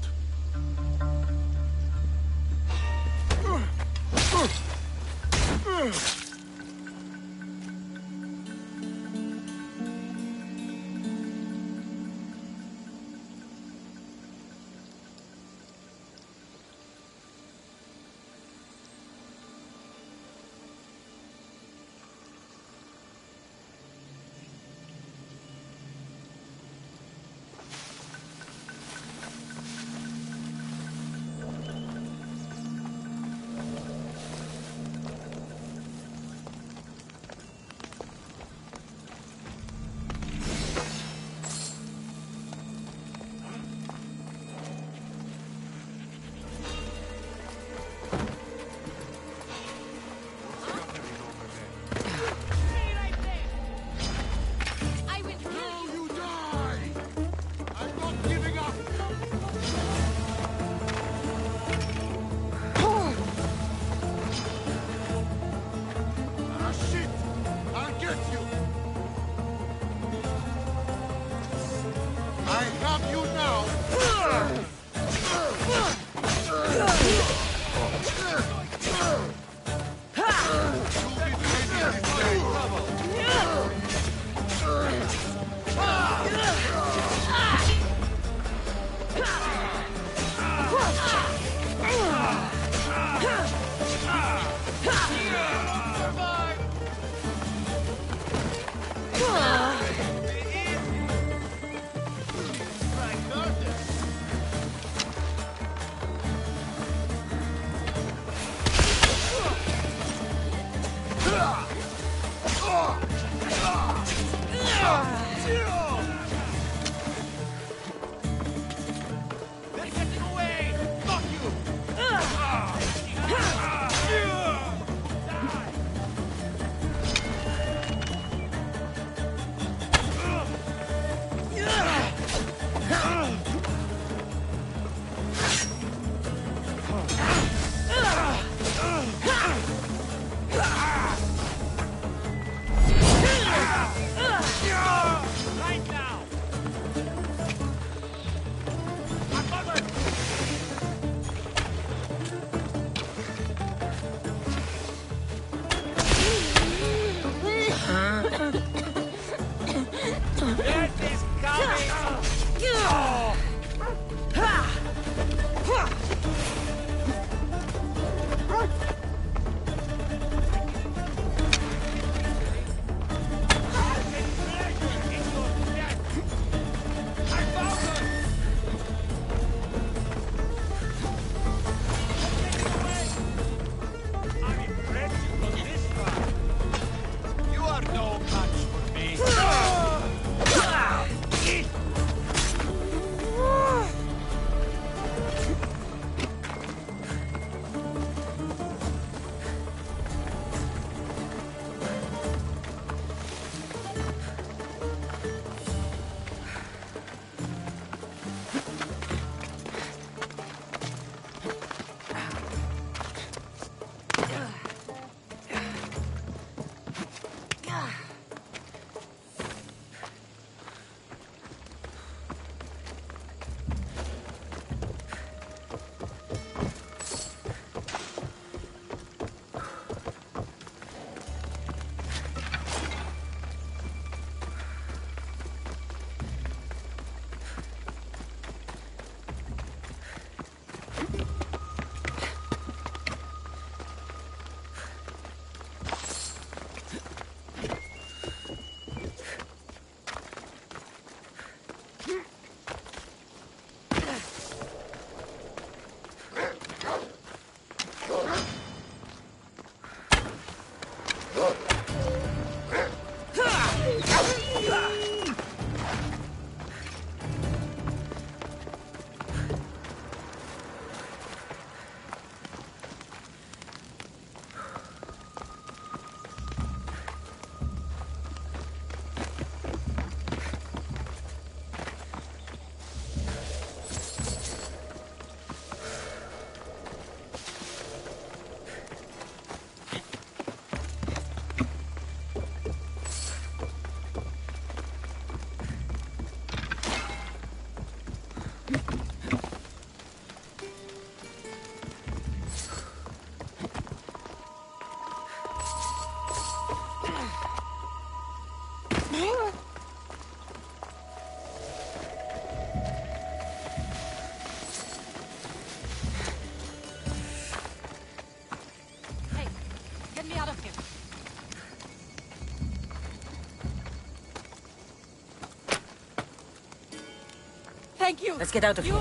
Thank you. Let's get out of here.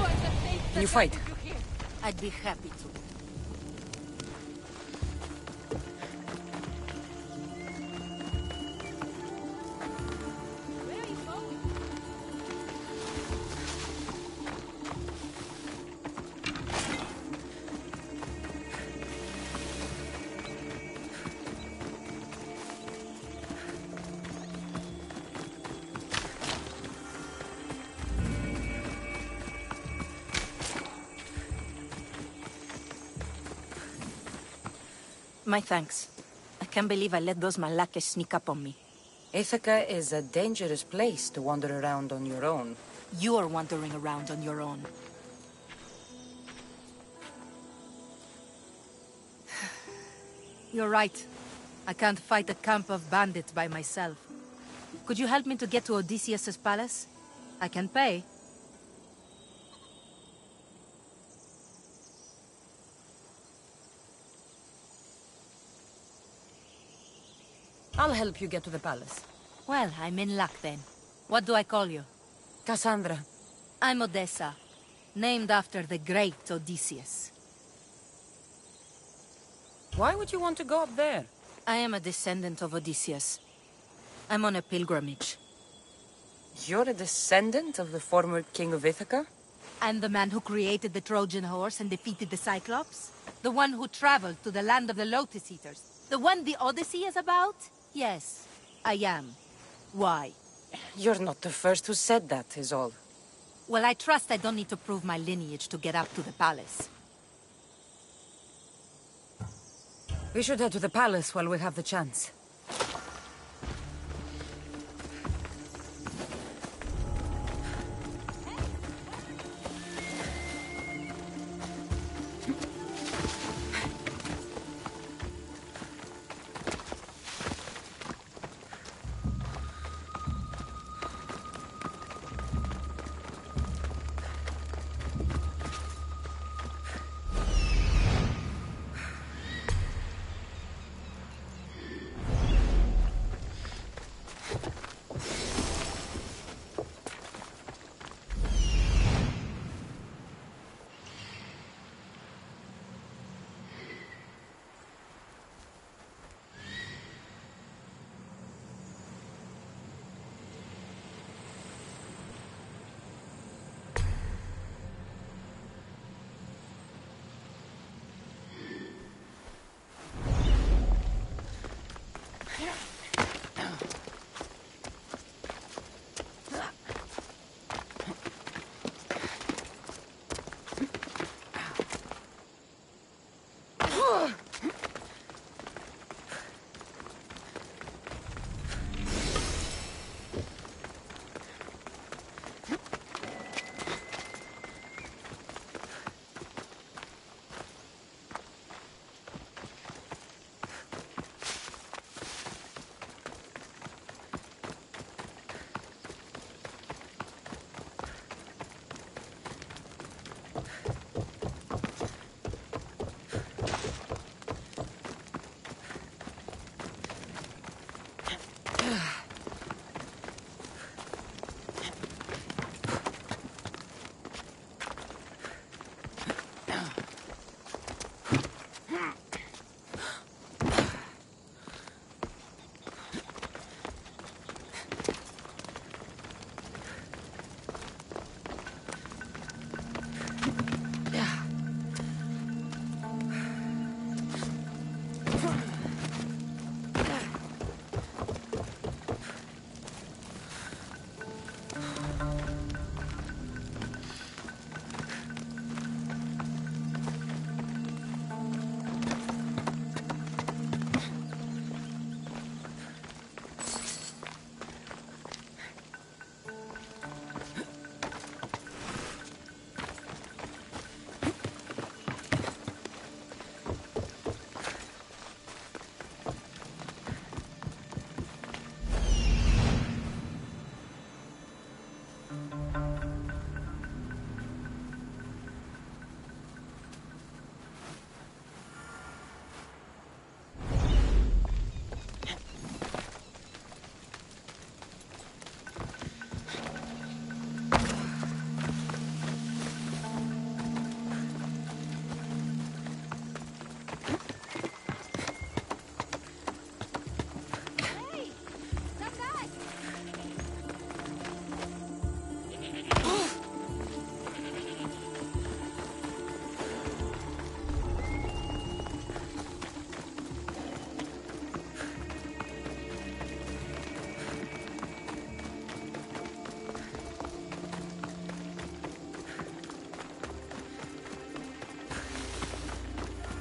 Can you fight? I'd be happy to. My thanks. I can't believe I let those Malakas sneak up on me. Ithaca is a dangerous place to wander around on your own. You're wandering around on your own. You're right. I can't fight a camp of bandits by myself. Could you help me to get to Odysseus's palace? I can pay. I'll help you get to the palace. Well, I'm in luck then. What do I call you? Cassandra. I'm Odessa, named after the great Odysseus. Why would you want to go up there? I am a descendant of Odysseus. I'm on a pilgrimage. You're a descendant of the former king of Ithaca? I'm the man who created the Trojan horse and defeated the Cyclops? The one who traveled to the land of the Lotus Eaters? The one the Odyssey is about? Yes, I am. Why? You're not the first who said that, is all. Well, I trust I don't need to prove my lineage to get up to the palace. We should head to the palace while we have the chance.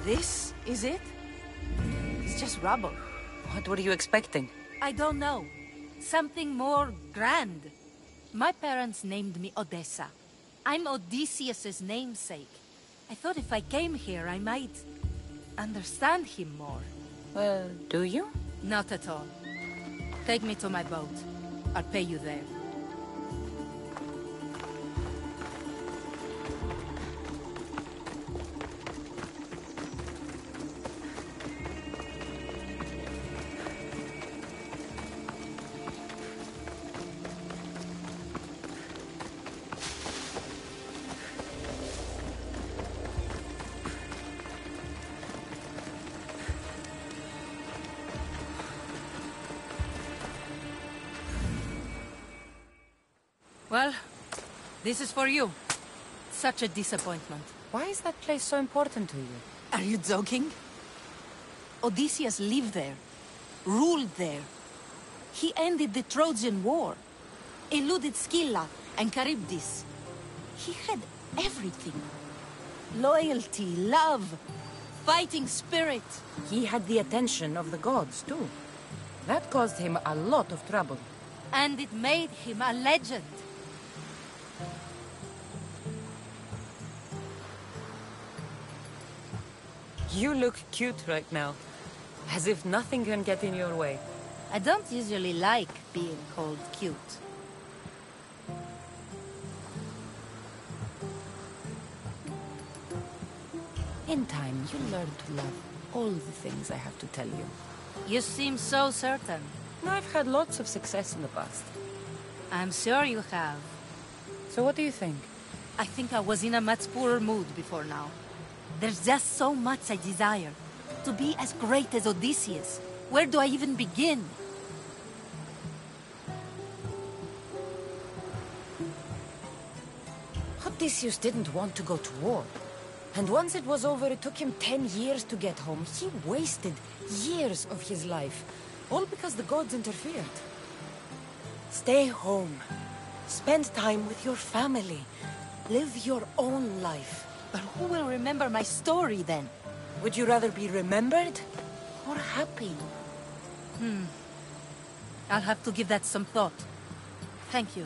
This is it? It's just rubble. What were you expecting? I don't know. Something more grand. My parents named me Odessa. I'm Odysseus's namesake. I thought if I came here, I might understand him more. Well, do you? Not at all. Take me to my boat. I'll pay you there. Well, this is for you. Such a disappointment. Why is that place so important to you? Are you joking? Odysseus lived there, ruled there. He ended the Trojan War, eluded Scylla and Charybdis. He had everything. Loyalty, love, fighting spirit. He had the attention of the gods, too. That caused him a lot of trouble. And it made him a legend. You look cute right now. As if nothing can get in your way. I don't usually like being called cute. In time, you'll learn to love all the things I have to tell you. You seem so certain. I've had lots of success in the past. I'm sure you have. So what do you think? I think I was in a much poorer mood before now. There's just so much I desire. To be as great as Odysseus. Where do I even begin? Odysseus didn't want to go to war. And once it was over, it took him 10 years to get home. He wasted years of his life. All because the gods interfered. Stay home. Spend time with your family. Live your own life. But who will remember my story then? Would you rather be remembered or happy? I'll have to give that some thought. Thank you.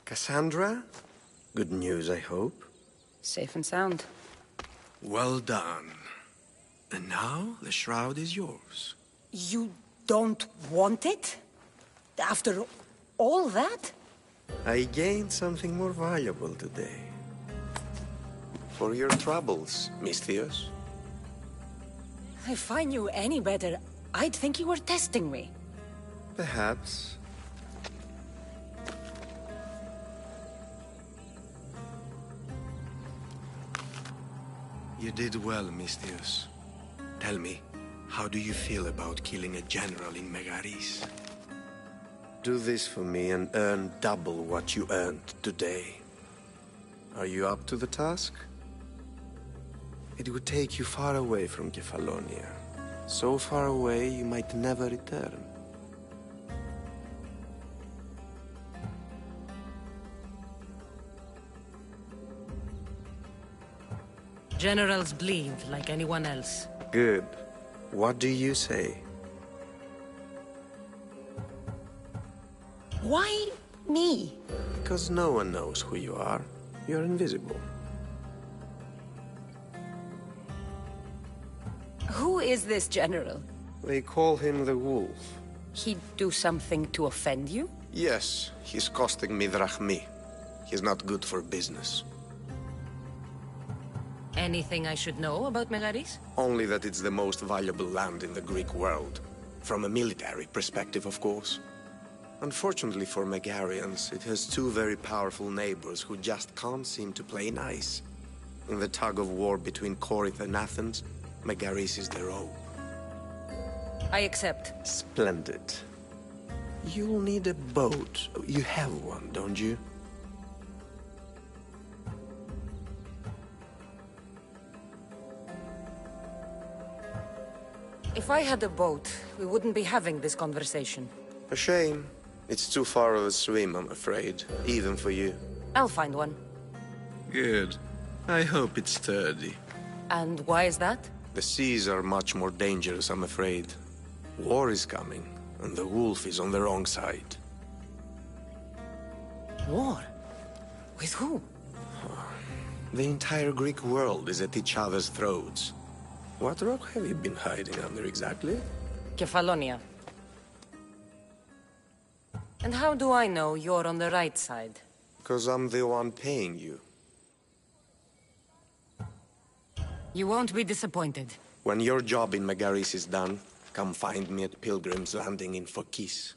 Cassandra? Good news, I hope. Safe and sound. Well done. And now the shroud is yours. You don't want it? After all that? I gained something more valuable today. For your troubles, Misthios. If I knew any better, I'd think you were testing me. Perhaps. You did well, Misthios. Tell me, how do you feel about killing a general in Megaris? Do this for me and earn double what you earned today. Are you up to the task? It would take you far away from Kefalonia. So far away you might never return. Generals bleed like anyone else. Good. What do you say? Why me? Because no one knows who you are. You're invisible. Who is this general? They call him the Wolf. He'd do something to offend you? Yes, he's costing me drachmi. He's not good for business. Anything I should know about Megaris? Only that it's the most valuable land in the Greek world. From a military perspective, of course. Unfortunately for Megarians, it has two very powerful neighbors who just can't seem to play nice. In the tug-of-war between Corinth and Athens, Megaris is their own. I accept. Splendid. You'll need a boat. You have one, don't you? If I had a boat, we wouldn't be having this conversation. A shame. It's too far of a swim, I'm afraid, even for you. I'll find one. Good. I hope it's sturdy. And why is that? The seas are much more dangerous, I'm afraid. War is coming, and the wolf is on the wrong side. War? With who? The entire Greek world is at each other's throats. What rock have you been hiding under exactly? Kefalonia. And how do I know you're on the right side? Because I'm the one paying you. You won't be disappointed. When your job in Megaris is done, come find me at Pilgrim's Landing in Phokis.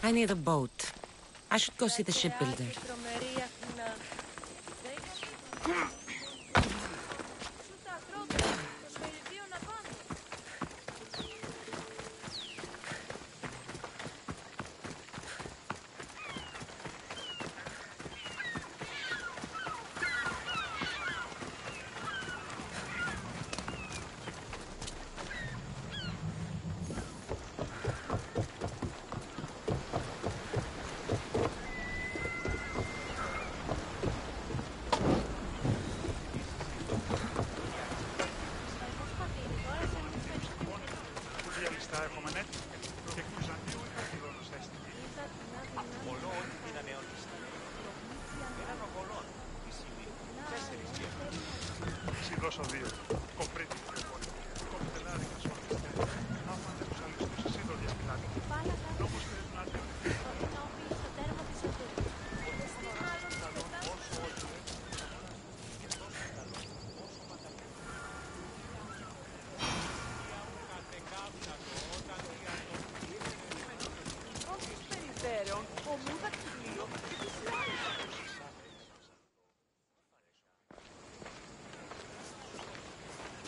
I need a boat. I should go see the shipbuilder.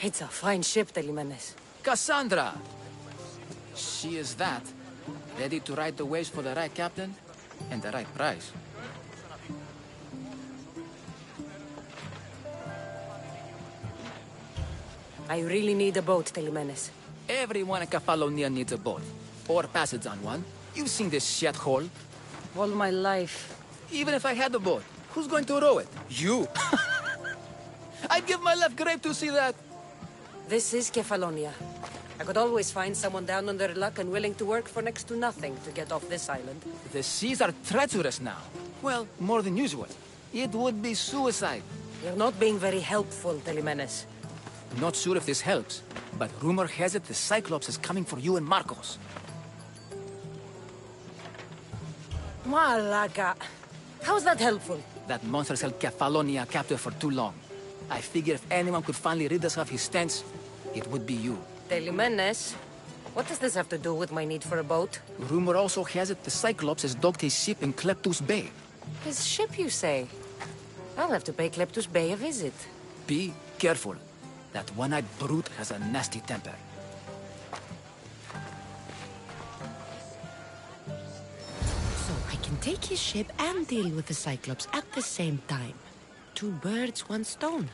It's a fine ship, Telimenes. Cassandra! She is that. Ready to ride the waves for the right captain and the right price. I really need a boat, Telimenes. Everyone in Kefalonia needs a boat. Or passage on one. You've seen this shithole. All my life. Even if I had a boat, who's going to row it? You! I'd give my left grape to see that. This is Kefalonia. I could always find someone down on their luck and willing to work for next to nothing to get off this island. The seas are treacherous now. Well, more than usual. It would be suicide. You're not being very helpful, Telimenes. Not sure if this helps, but rumor has it the Cyclops is coming for you and Marcos. Malaka. How's that helpful? That monster's held Kefalonia captive for too long. I figure if anyone could finally rid us of his stench, it would be you. Telimenes, what does this have to do with my need for a boat? Rumor also has it the Cyclops has docked his ship in Kleptus Bay. His ship, you say? I'll have to pay Kleptus Bay a visit. Be careful. That one-eyed brute has a nasty temper. So I can take his ship and deal with the Cyclops at the same time. Two birds, one stone.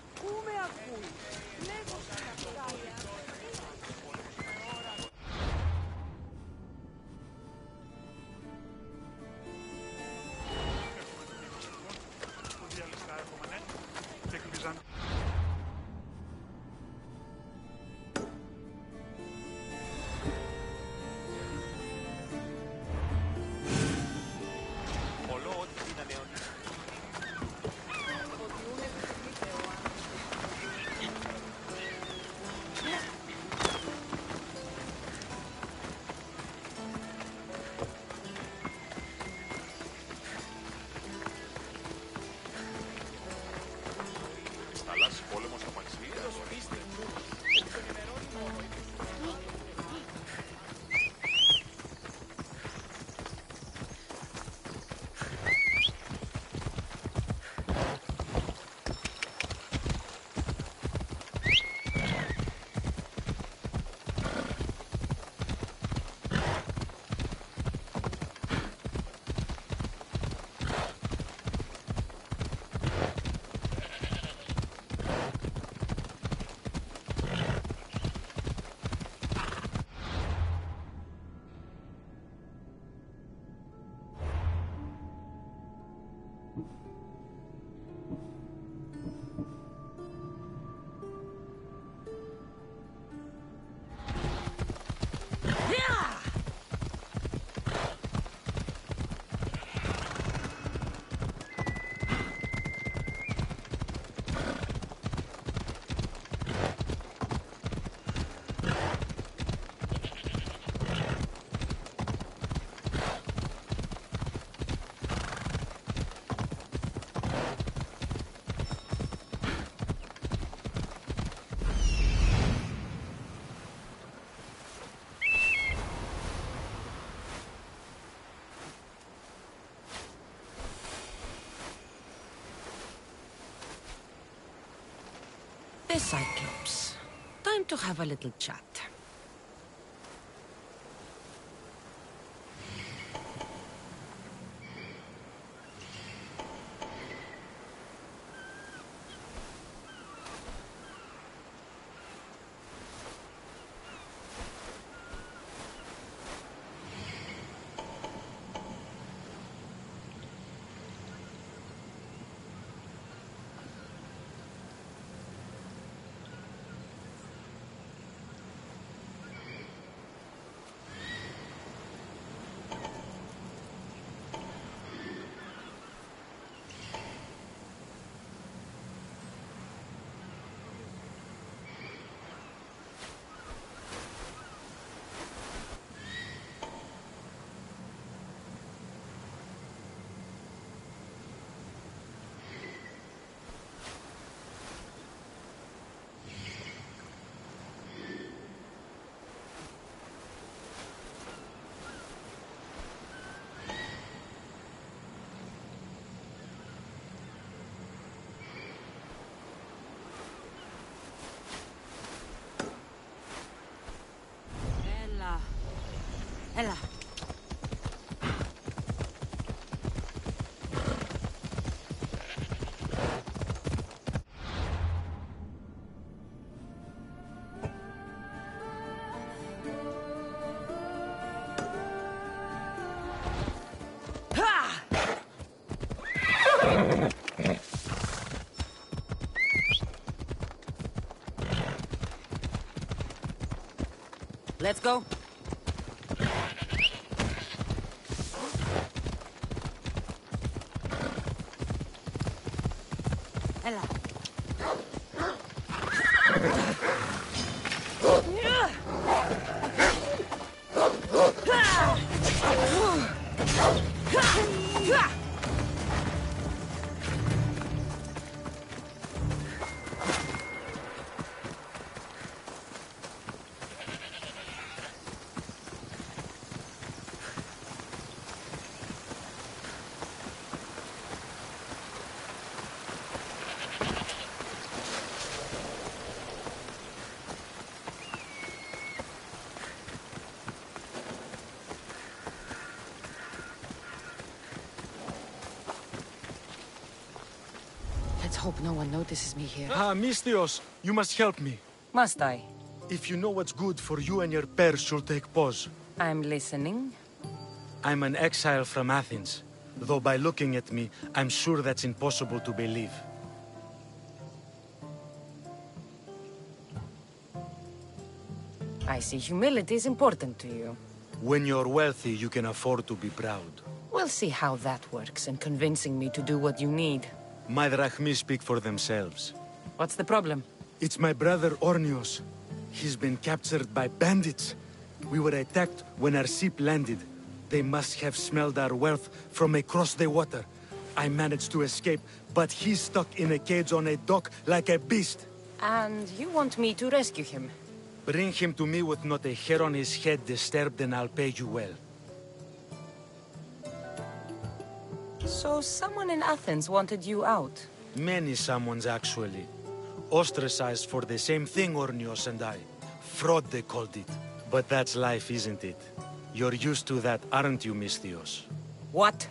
Hi, Cyclops. Time to have a little chat. Ella. Let's go. Ella. Let's hope no one notices me here. Ah, Misthios, you must help me. Must I? If you know what's good for you and your pairs, you'll take pause. I'm listening. I'm an exile from Athens. Though by looking at me, I'm sure that's impossible to believe. I see humility is important to you. When you're wealthy, you can afford to be proud. We'll see how that works in convincing me to do what you need. My drachmi speak for themselves. What's the problem? It's my brother Ornios. He's been captured by bandits. We were attacked when our ship landed. They must have smelled our wealth from across the water. I managed to escape, but he's stuck in a cage on a dock like a beast. And you want me to rescue him? Bring him to me with not a hair on his head disturbed and I'll pay you well. So someone in Athens wanted you out? Many someones, actually. Ostracized for the same thing, Ornios and I. Fraud, they called it. But that's life, isn't it? You're used to that, aren't you, Misthios? What?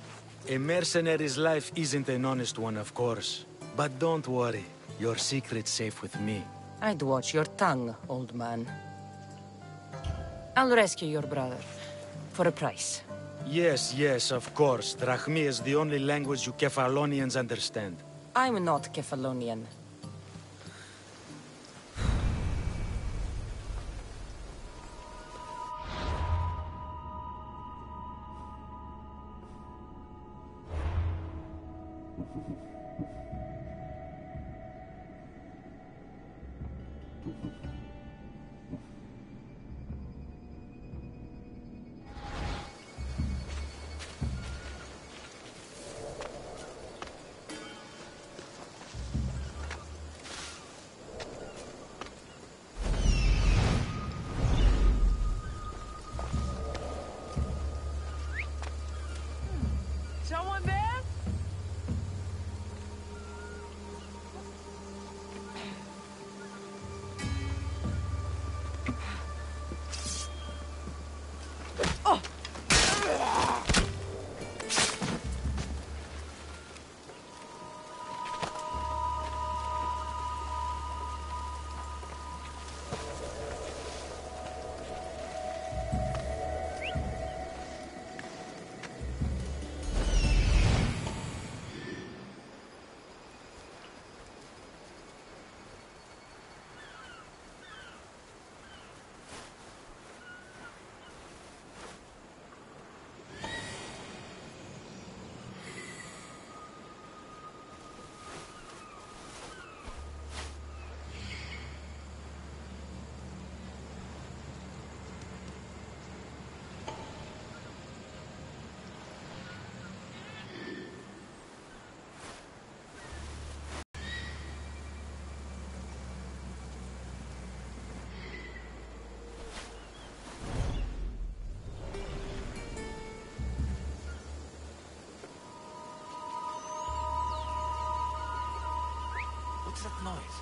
A mercenary's life isn't an honest one, of course. But don't worry. Your secret's safe with me. I'd watch your tongue, old man. I'll rescue your brother. For a price. Yes, yes, of course. Drachmi is the only language you Kephalonians understand. I'm not Kephalonian. What's that noise?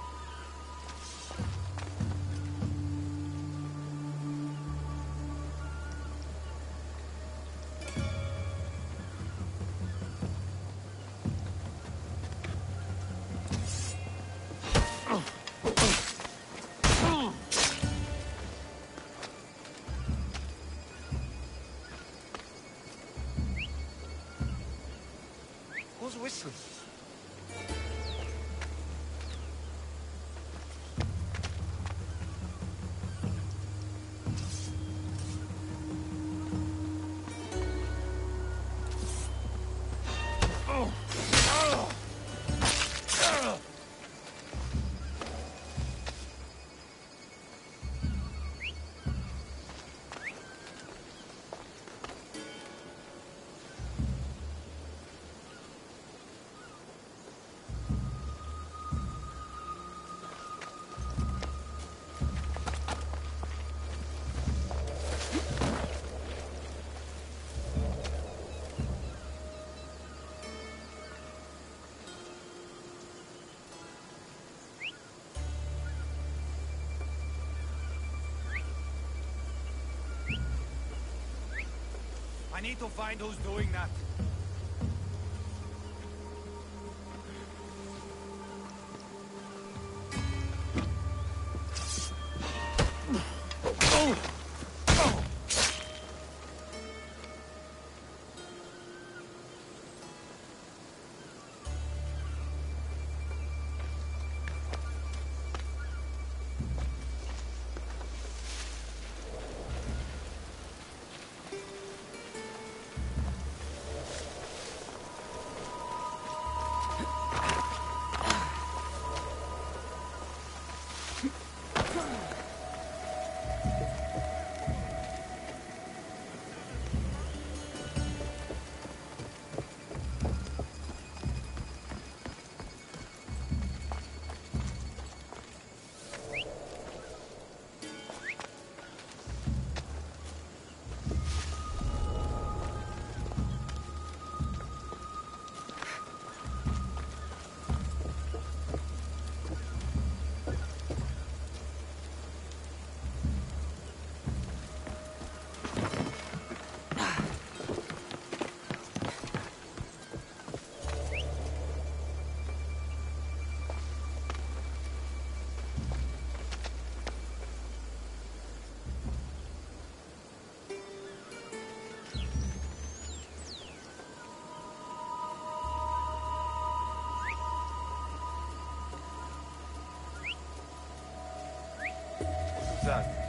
Who's whistling? I need to find who's doing that. That.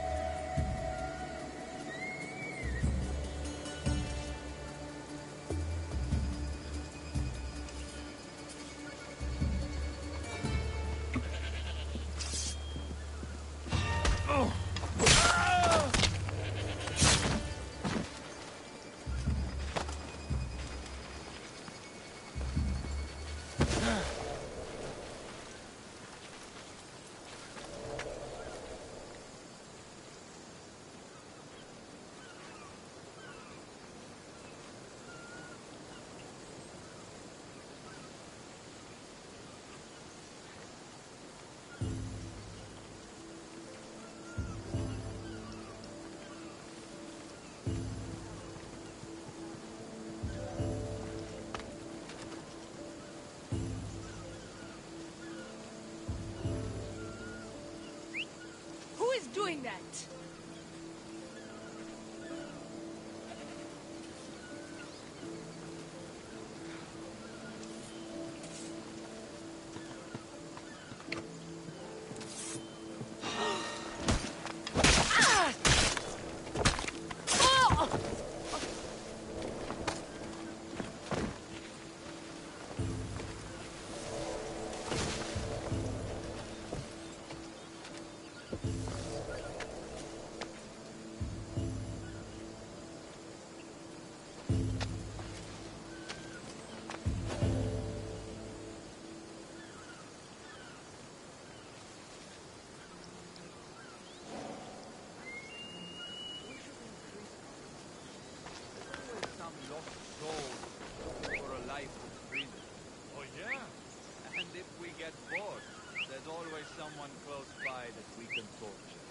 There's always someone close by that we can torture.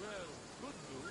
Well, could do.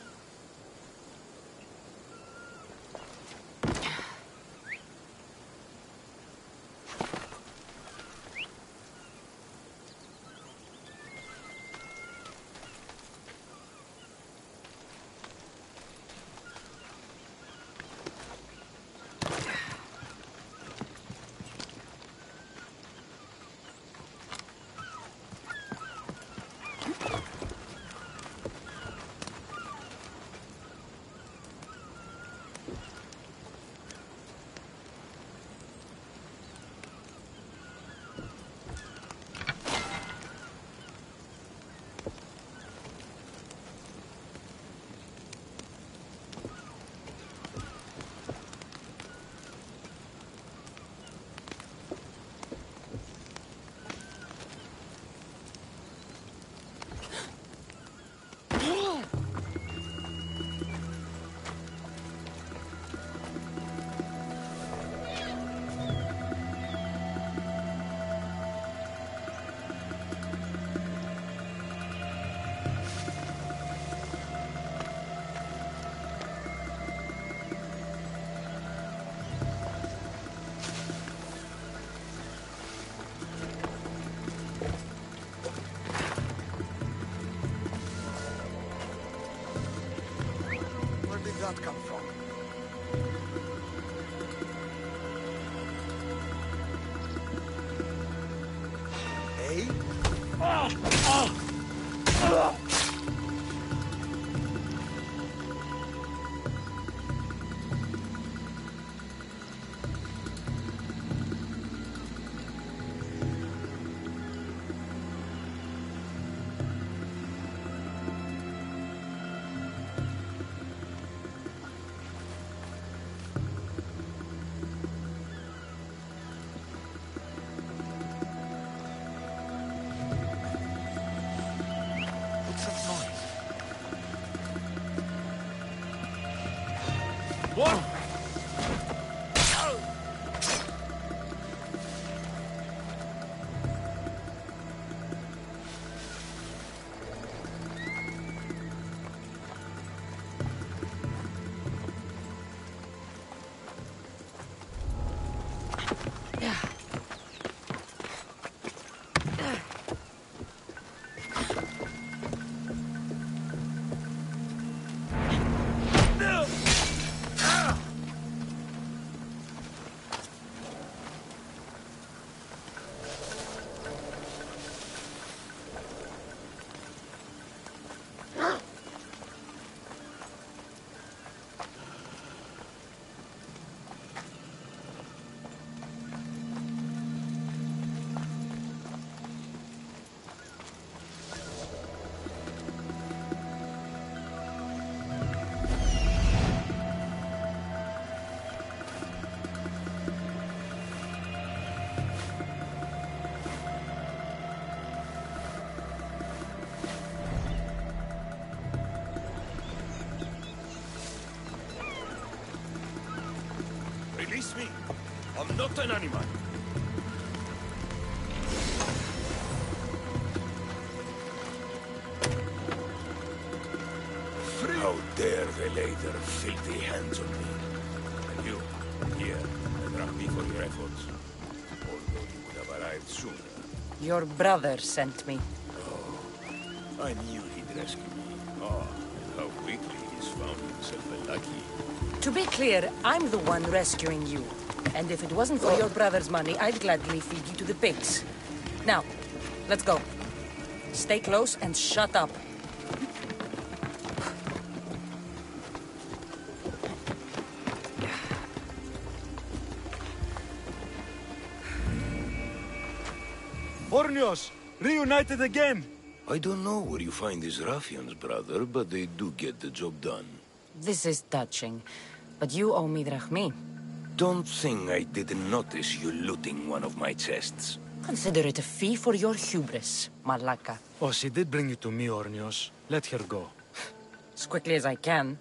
That come from? Hey? What? Release me. I'm not an animal. How dare they lay their filthy hands on me? And you, here, thank me for your efforts. Although you could have arrived sooner. Your brother sent me. Oh, I knew he'd rescue me. Oh, how quickly he's found himself a lucky. To be clear, I'm the one rescuing you. And if it wasn't for your brother's money, I'd gladly feed you to the pigs. Now, let's go. Stay close and shut up. Ornios! Reunited again! I don't know where you find these ruffians, brother, but they do get the job done. This is touching, but you owe me drachmi. Don't think I didn't notice you looting one of my chests. Consider it a fee for your hubris, Malaka. Oh, she did bring you to me, Ornios. Let her go. As quickly as I can.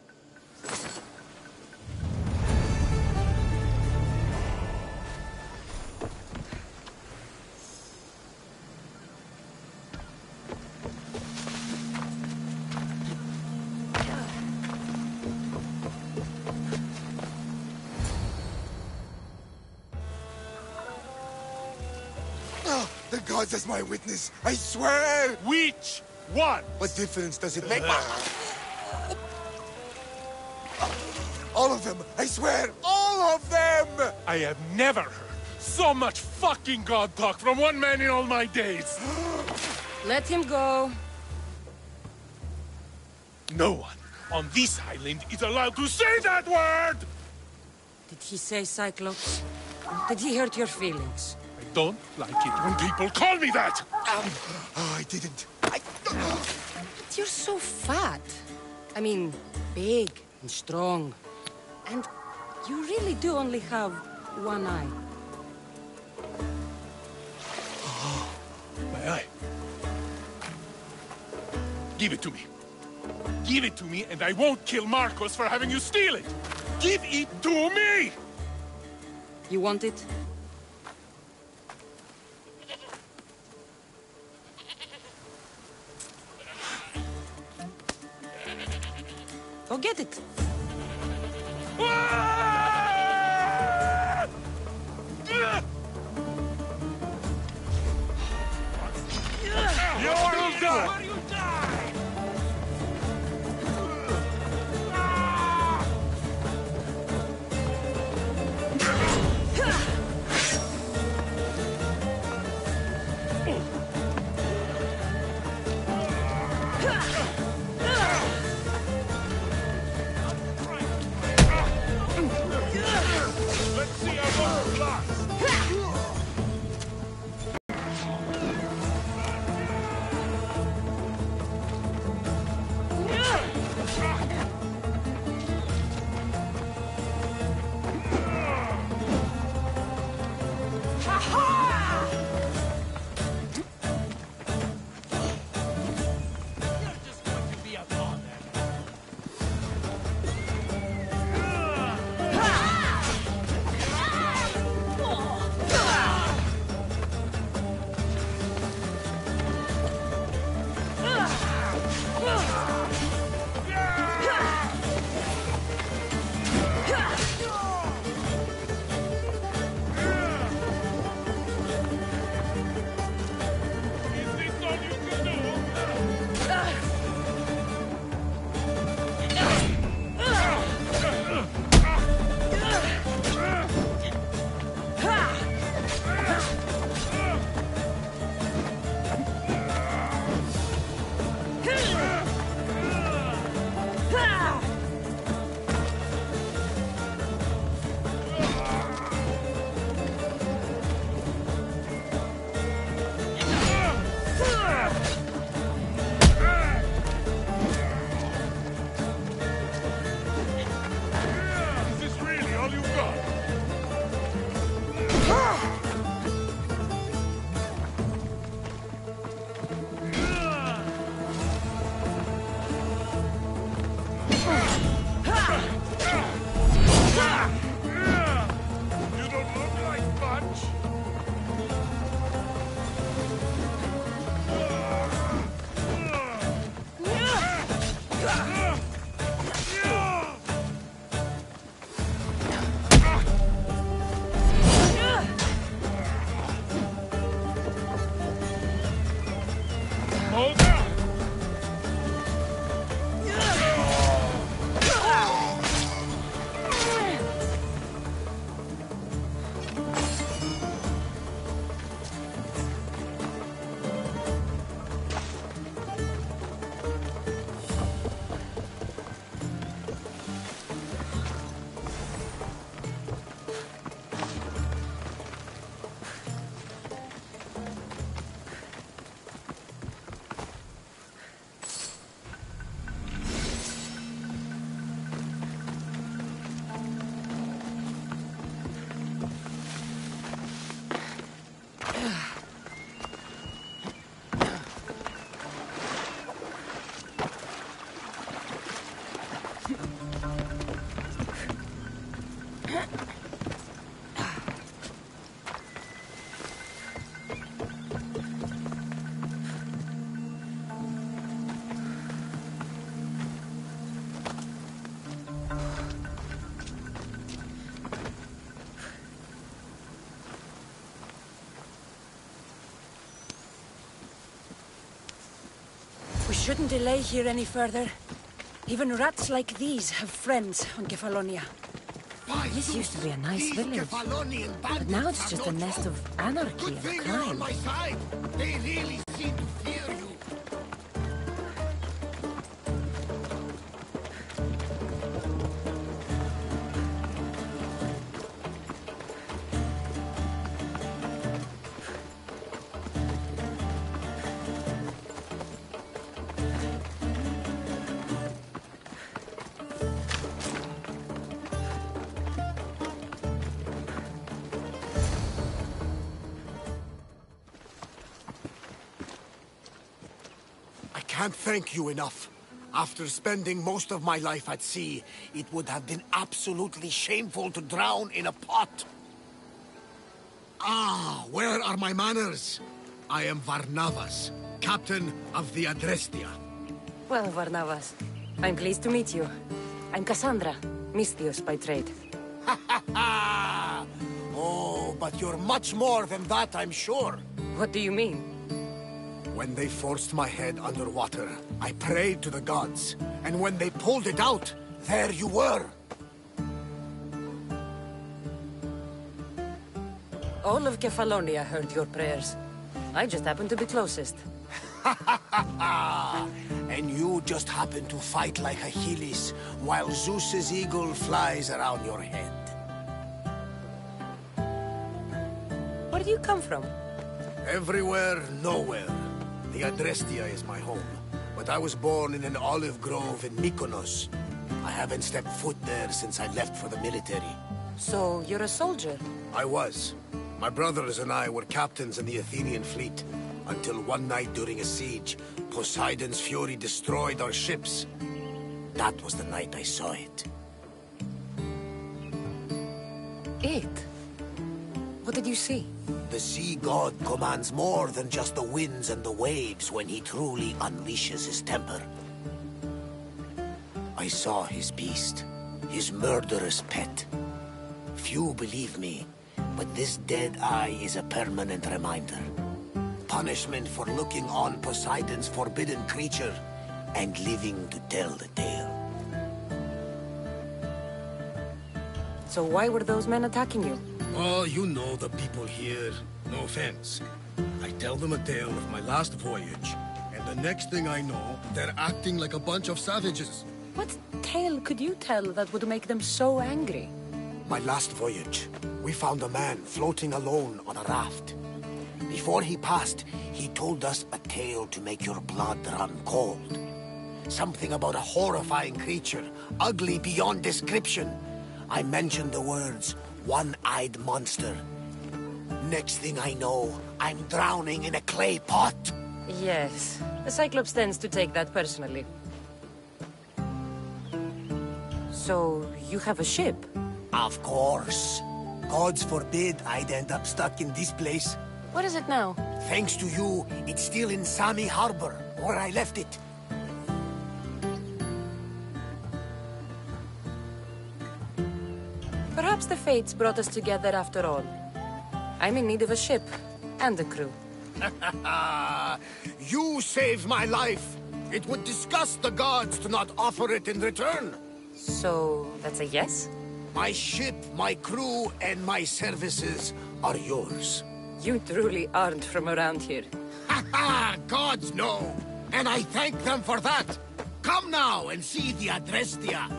The gods as my witness, I swear! Which one? What difference does it make? All of them! I swear! All of them! I have never heard so much fucking god talk from one man in all my days. Let him go. No one on this island is allowed to say that word! Did he say Cyclops? Did he hurt your feelings? I don't like it when people call me that! Oh, I didn't. But you're so fat. I mean, big and strong. And you really do only have one eye. My eye. Give it to me. Give it to me, and I won't kill Marcos for having you steal it! Give it to me! You want it? Go get it. You will die! Let's see how long it lasts. shouldn't delay here any further. Even rats like these have friends on Kefalonia. This used to be a nice village, but now it's just a nest of anarchy and crime. They really seem to fear you. I can't thank you enough. After spending most of my life at sea, it would have been absolutely shameful to drown in a pot. Ah, where are my manners? I am Varnavas, captain of the Adrestia. Well, Varnavas, I'm pleased to meet you. I'm Cassandra, Misthios by trade. Oh, but you're much more than that, I'm sure. What do you mean? When they forced my head underwater, I prayed to the gods. And when they pulled it out, there you were. All of Kefalonia heard your prayers. I just happened to be closest. And you just happen to fight like Achilles, while Zeus's eagle flies around your head. Where do you come from? Everywhere, nowhere. The Adrestia is my home, but I was born in an olive grove in Mykonos. I haven't stepped foot there since I left for the military. So, you're a soldier? I was. My brothers and I were captains in the Athenian fleet, until one night during a siege, Poseidon's fury destroyed our ships. That was the night I saw it. It? What did you see? The sea god commands more than just the winds and the waves when he truly unleashes his temper. I saw his beast, his murderous pet. Few believe me, but this dead eye is a permanent reminder. Punishment for looking on Poseidon's forbidden creature and living to tell the tale. So why were those men attacking you? Oh, you know the people here. No offense. I tell them a tale of my last voyage, and the next thing I know, they're acting like a bunch of savages. What tale could you tell that would make them so angry? My last voyage, we found a man floating alone on a raft. Before he passed, he told us a tale to make your blood run cold. Something about a horrifying creature, ugly beyond description. I mentioned the words, one-eyed monster. Next thing I know, I'm drowning in a clay pot. Yes, the Cyclops tends to take that personally. So, you have a ship? Of course. Gods forbid I'd end up stuck in this place. What is it now? Thanks to you, it's still in Sami Harbor, where I left it. Perhaps the fates brought us together after all. I'm in need of a ship, and a crew. You saved my life! It would disgust the gods to not offer it in return! So, that's a yes? My ship, my crew, and my services are yours. You truly aren't from around here. Ha ha! Gods know! And I thank them for that! Come now and see the Adrestia!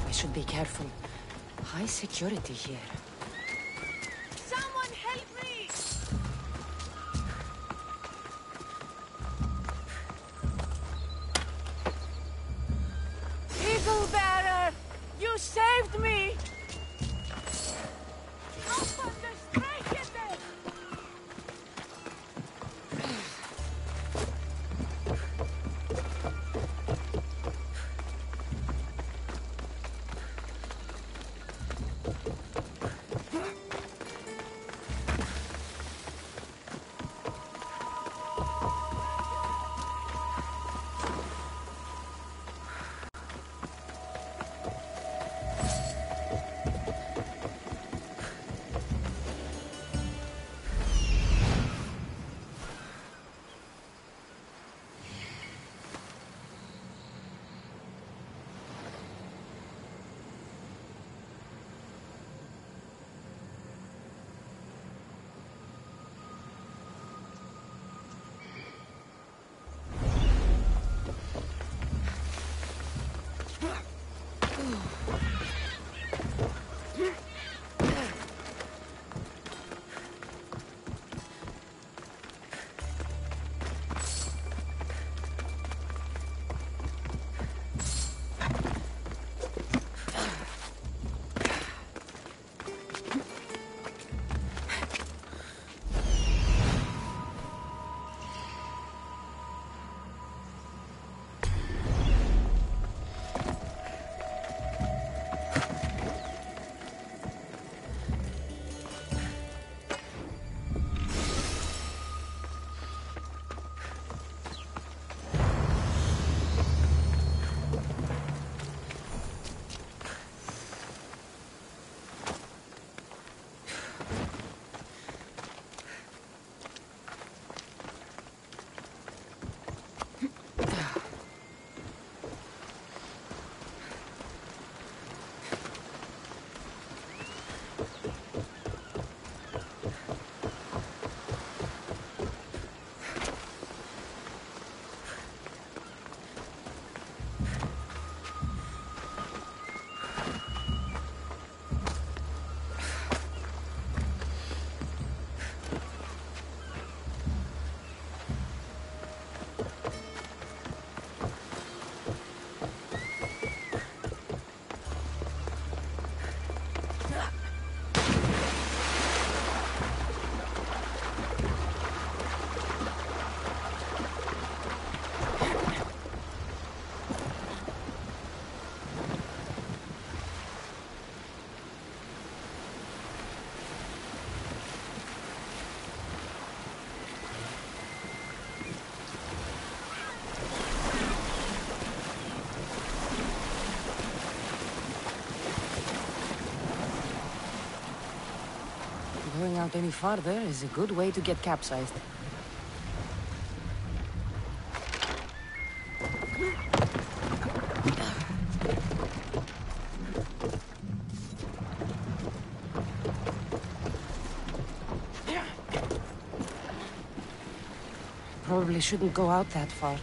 I should be careful. High security here. Someone help me! Eagle Bearer! You saved me! Open the strike! out any farther is a good way to get capsized. Probably shouldn't go out that far.